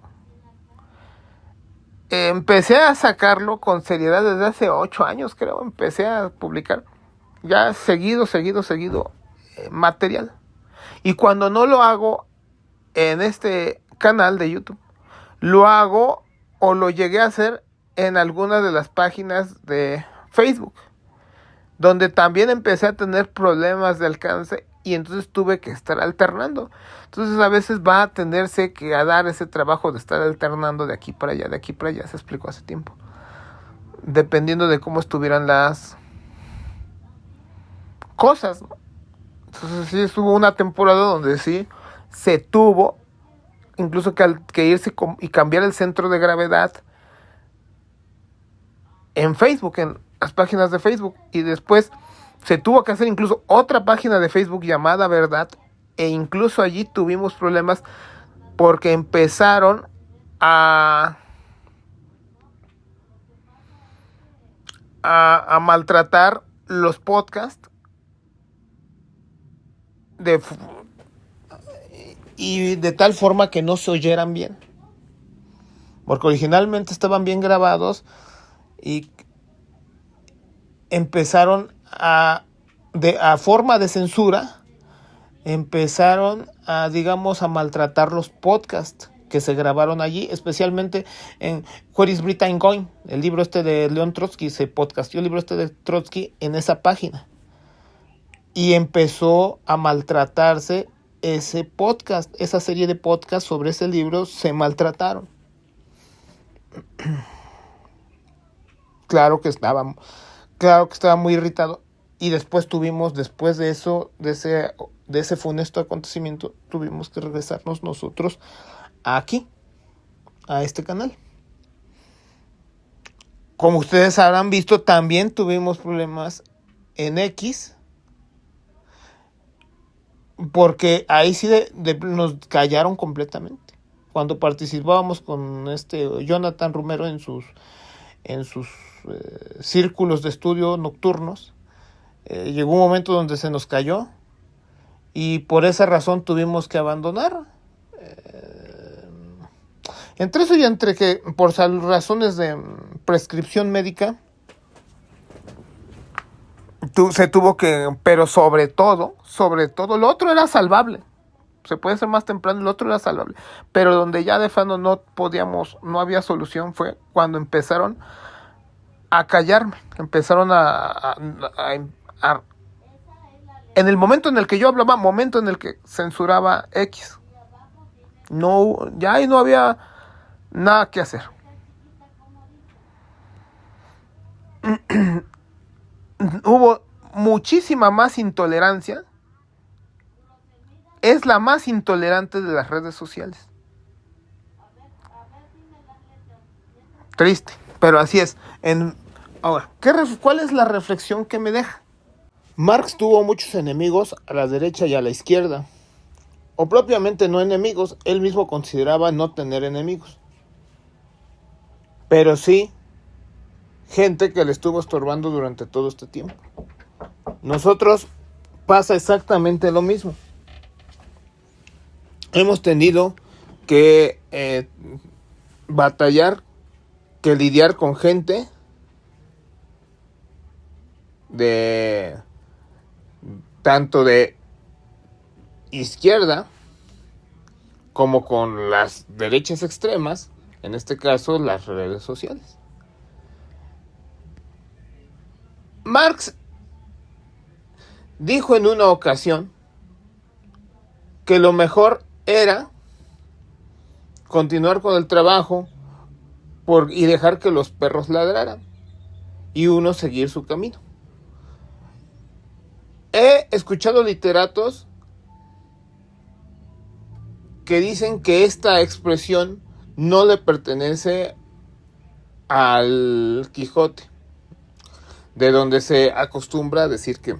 empecé a sacarlo con seriedad desde hace 8 años, creo. Empecé a publicar ya seguido material. Y cuando no lo hago en este canal de YouTube, lo hago o lo llegué a hacer en alguna de las páginas de Facebook, donde también empecé a tener problemas de alcance y entonces tuve que estar alternando. Entonces a veces va a tenerse que a dar ese trabajo de estar alternando de aquí para allá, se explicó hace tiempo. Dependiendo de cómo estuvieran las cosas, ¿no? Entonces sí estuvo una temporada donde sí se tuvo incluso que irse y cambiar el centro de gravedad en Facebook, en las páginas de Facebook. Y después se tuvo que hacer incluso otra página de Facebook llamada Verdad. E incluso allí tuvimos problemas porque empezaron a maltratar los podcasts y de tal forma que no se oyeran bien. Porque originalmente estaban bien grabados y empezaron a forma de censura, empezaron digamos, a maltratar los podcasts que se grabaron allí, especialmente en Where is Britain Going, el libro de León Trotsky, se podcastió el libro de Trotsky en esa página. Y empezó a maltratarse ese podcast, esa serie de podcasts sobre ese libro se maltrataron. Claro que estaba muy irritado. Y después después de eso, de ese funesto acontecimiento, tuvimos que regresarnos nosotros aquí, a este canal. Como ustedes habrán visto, también tuvimos problemas en X, porque ahí sí nos callaron completamente. Cuando participábamos con Jonathan Romero en sus círculos de estudio nocturnos, llegó un momento donde se nos cayó y por esa razón tuvimos que abandonar. Entre eso y entre que por razones de prescripción médica se tuvo que, pero sobre todo, lo otro era salvable. Se puede ser más temprano, lo otro era salvable. Pero donde ya de plano no había solución fue cuando empezaron a callarme. Empezaron en el momento en el que yo hablaba, momento en el que censuraba X. Ya ahí no había nada que hacer. Hubo muchísima más intolerancia. Es la más intolerante de las redes sociales. Triste, pero así es. Ahora, ¿cuál es la reflexión que me deja? Marx tuvo muchos enemigos a la derecha y a la izquierda. O propiamente no enemigos, él mismo consideraba no tener enemigos. Pero sí, gente que le estuvo estorbando durante todo este tiempo. Nosotros pasa exactamente lo mismo. Hemos tenido que batallar, que lidiar con gente tanto de izquierda como con las derechas extremas, en este caso las redes sociales. Marx dijo en una ocasión que lo mejor era continuar con el trabajo y dejar que los perros ladraran y uno seguir su camino. He escuchado literatos que dicen que esta expresión no le pertenece al Quijote, de donde se acostumbra a decir que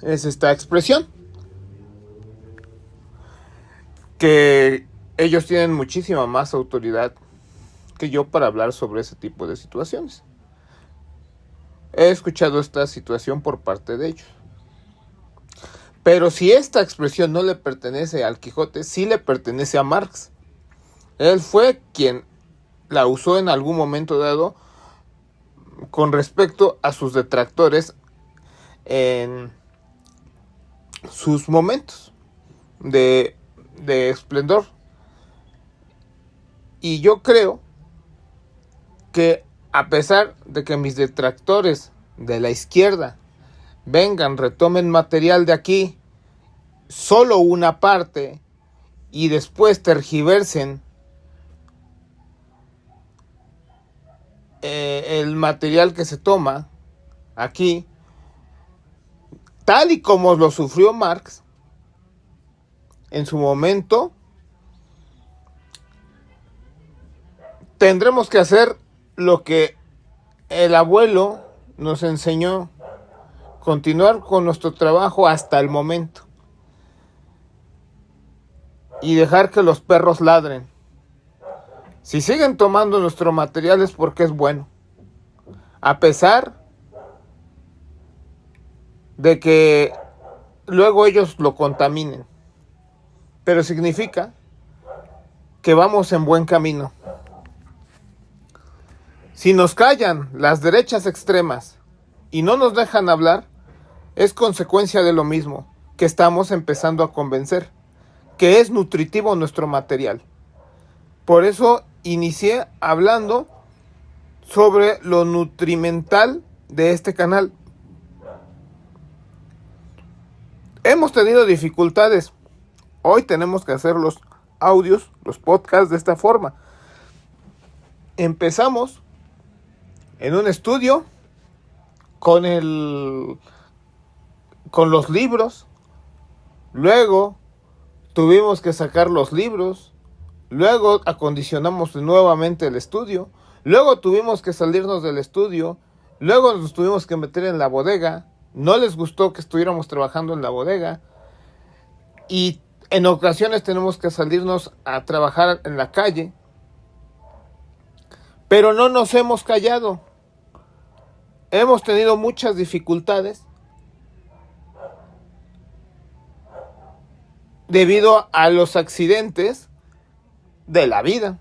es esta expresión, que ellos tienen muchísima más autoridad que yo para hablar sobre ese tipo de situaciones. He escuchado esta situación por parte de ellos. Pero si esta expresión no le pertenece al Quijote, sí le pertenece a Marx. Él fue quien la usó en algún momento dado con respecto a sus detractores en sus momentos de esplendor. Y yo creo que a pesar de que mis detractores de la izquierda retomen material de aquí, solo una parte, y después tergiversen el material que se toma aquí, tal y como lo sufrió Marx en su momento, tendremos que hacer lo que el abuelo nos enseñó, continuar con nuestro trabajo hasta el momento y dejar que los perros ladren. Si siguen tomando nuestro material es porque es bueno, a pesar de que luego ellos lo contaminen, pero significa que vamos en buen camino. Si nos callan las derechas extremas y no nos dejan hablar, es consecuencia de lo mismo que estamos empezando a convencer, que es nutritivo nuestro material. Por eso inicié hablando sobre lo nutrimental de este canal. Hemos tenido dificultades. Hoy tenemos que hacer los audios, los podcasts de esta forma. Empezamos en un estudio con los libros. Luego tuvimos que sacar los libros. Luego acondicionamos nuevamente el estudio. Luego tuvimos que salirnos del estudio. Luego nos tuvimos que meter en la bodega. No les gustó que estuviéramos trabajando en la bodega. Y en ocasiones tenemos que salirnos a trabajar en la calle. Pero no nos hemos callado. Hemos tenido muchas dificultades debido a los accidentes de la vida.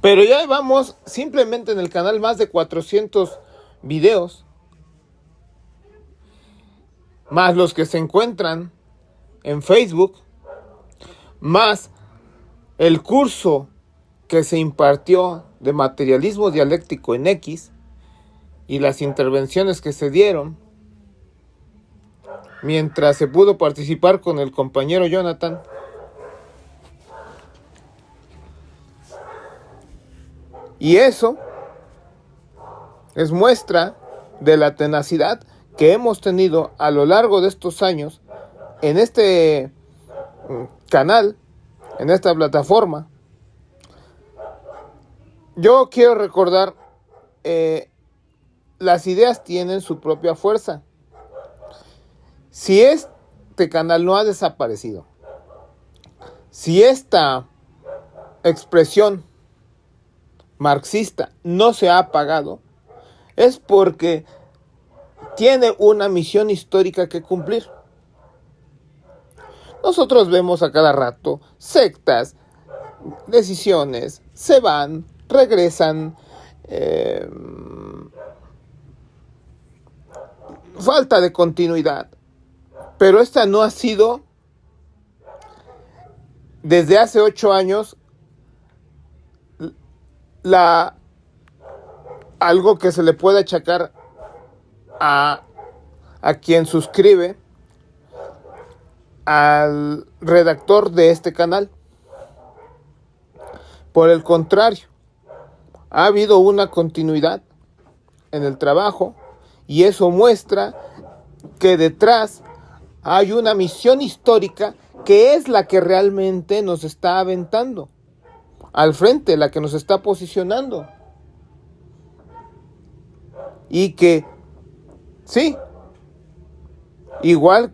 Pero ya vamos simplemente en el canal más de 400 videos, más los que se encuentran en Facebook, más el curso que se impartió de materialismo dialéctico en X y las intervenciones que se dieron mientras se pudo participar con el compañero Jonathan. Y eso es muestra de la tenacidad que hemos tenido a lo largo de estos años en este canal, en esta plataforma. Yo quiero recordar, las ideas tienen su propia fuerza. Si este canal no ha desaparecido, si esta expresión marxista no se ha apagado, es porque tiene una misión histórica que cumplir. Nosotros vemos a cada rato sectas, decisiones, se van, regresan, falta de continuidad. Pero esta no ha sido desde hace 8 años algo que se le puede achacar a quien suscribe al redactor de este canal. Por el contrario, ha habido una continuidad en el trabajo y eso muestra que detrás hay una misión histórica que es la que realmente nos está aventando al frente, la que nos está posicionando. Y que, sí, igual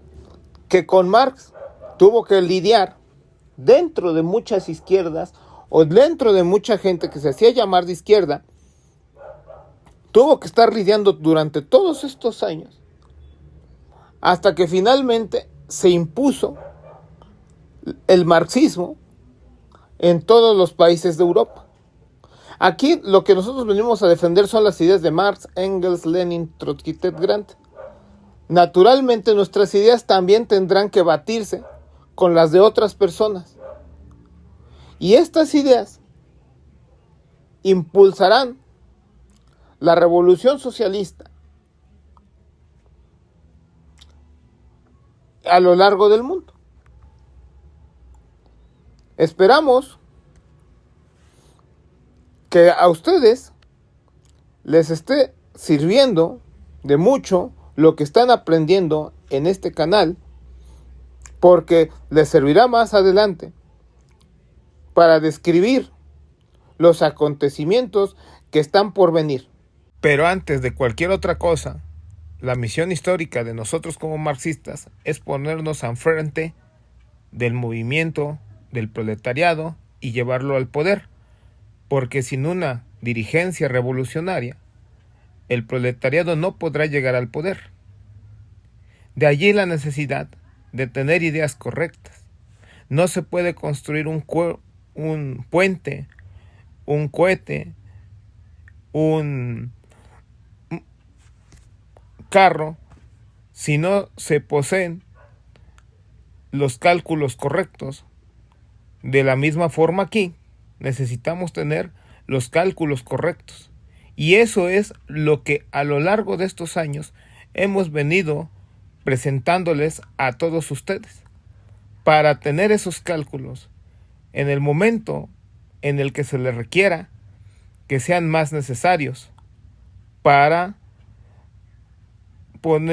que con Marx, tuvo que lidiar dentro de muchas izquierdas o dentro de mucha gente que se hacía llamar de izquierda, tuvo que estar lidiando durante todos estos años hasta que finalmente se impuso el marxismo en todos los países de Europa. Aquí lo que nosotros venimos a defender son las ideas de Marx, Engels, Lenin, Trotsky, Ted Grant. Naturalmente nuestras ideas también tendrán que batirse con las de otras personas. Y estas ideas impulsarán la revolución socialista a lo largo del mundo. Esperamos que a ustedes les esté sirviendo de mucho lo que están aprendiendo en este canal, porque les servirá más adelante para describir los acontecimientos que están por venir. Pero antes de cualquier otra cosa, la misión histórica de nosotros como marxistas es ponernos al frente del movimiento del proletariado y llevarlo al poder, porque sin una dirigencia revolucionaria, el proletariado no podrá llegar al poder. De allí la necesidad de tener ideas correctas. No se puede construir un puente, un cohete, un carro, si no se poseen los cálculos correctos. De la misma forma aquí, necesitamos tener los cálculos correctos. Y eso es lo que a lo largo de estos años hemos venido presentándoles a todos ustedes. Para tener esos cálculos en el momento en el que se les requiera, que sean más necesarios para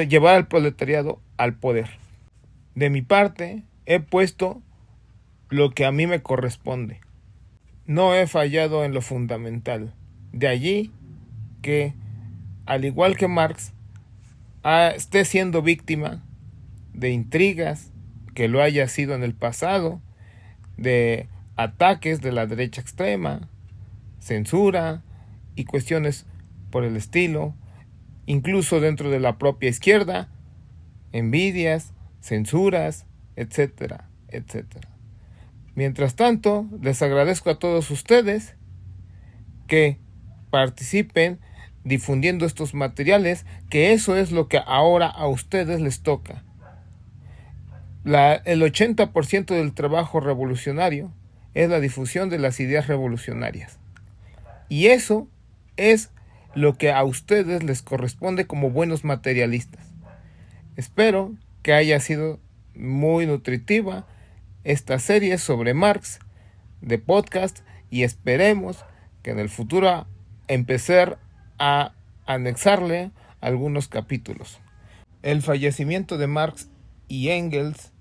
llevar al proletariado al poder. De mi parte, he puesto lo que a mí me corresponde. No he fallado en lo fundamental. De allí que, al igual que Marx, esté siendo víctima de intrigas, que lo haya sido en el pasado, de ataques de la derecha extrema, censura y cuestiones por el estilo, incluso dentro de la propia izquierda, envidias, censuras, etcétera, etcétera. Mientras tanto, les agradezco a todos ustedes que participen difundiendo estos materiales, que eso es lo que ahora a ustedes les toca. El 80% del trabajo revolucionario es la difusión de las ideas revolucionarias. Y eso es lo que a ustedes les corresponde como buenos materialistas. Espero que haya sido muy nutritiva esta serie sobre Marx de podcast, y esperemos que en el futuro empezar a anexarle algunos capítulos. El fallecimiento de Marx y Engels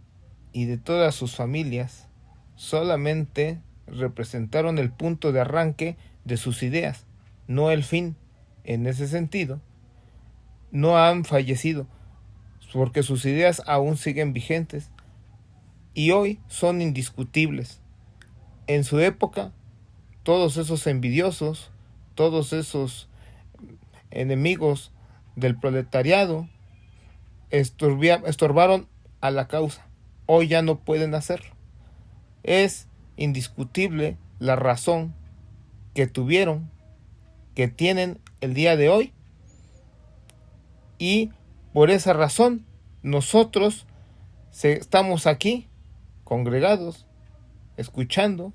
y de todas sus familias solamente representaron el punto de arranque de sus ideas, no el fin. En ese sentido, no han fallecido, porque sus ideas aún siguen vigentes y hoy son indiscutibles. En su época, todos esos envidiosos, todos esos enemigos del proletariado estorbaron a la causa. Hoy ya no pueden hacerlo. Es indiscutible la razón que tuvieron, que tienen el día de hoy, y por esa razón nosotros estamos aquí congregados, escuchando,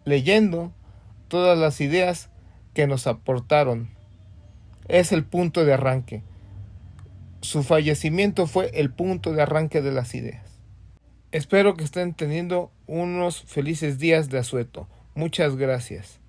leyendo todas las ideas que nos aportaron. Es el punto de arranque. Su fallecimiento fue el punto de arranque de las ideas. Espero que estén teniendo unos felices días de asueto. Muchas gracias.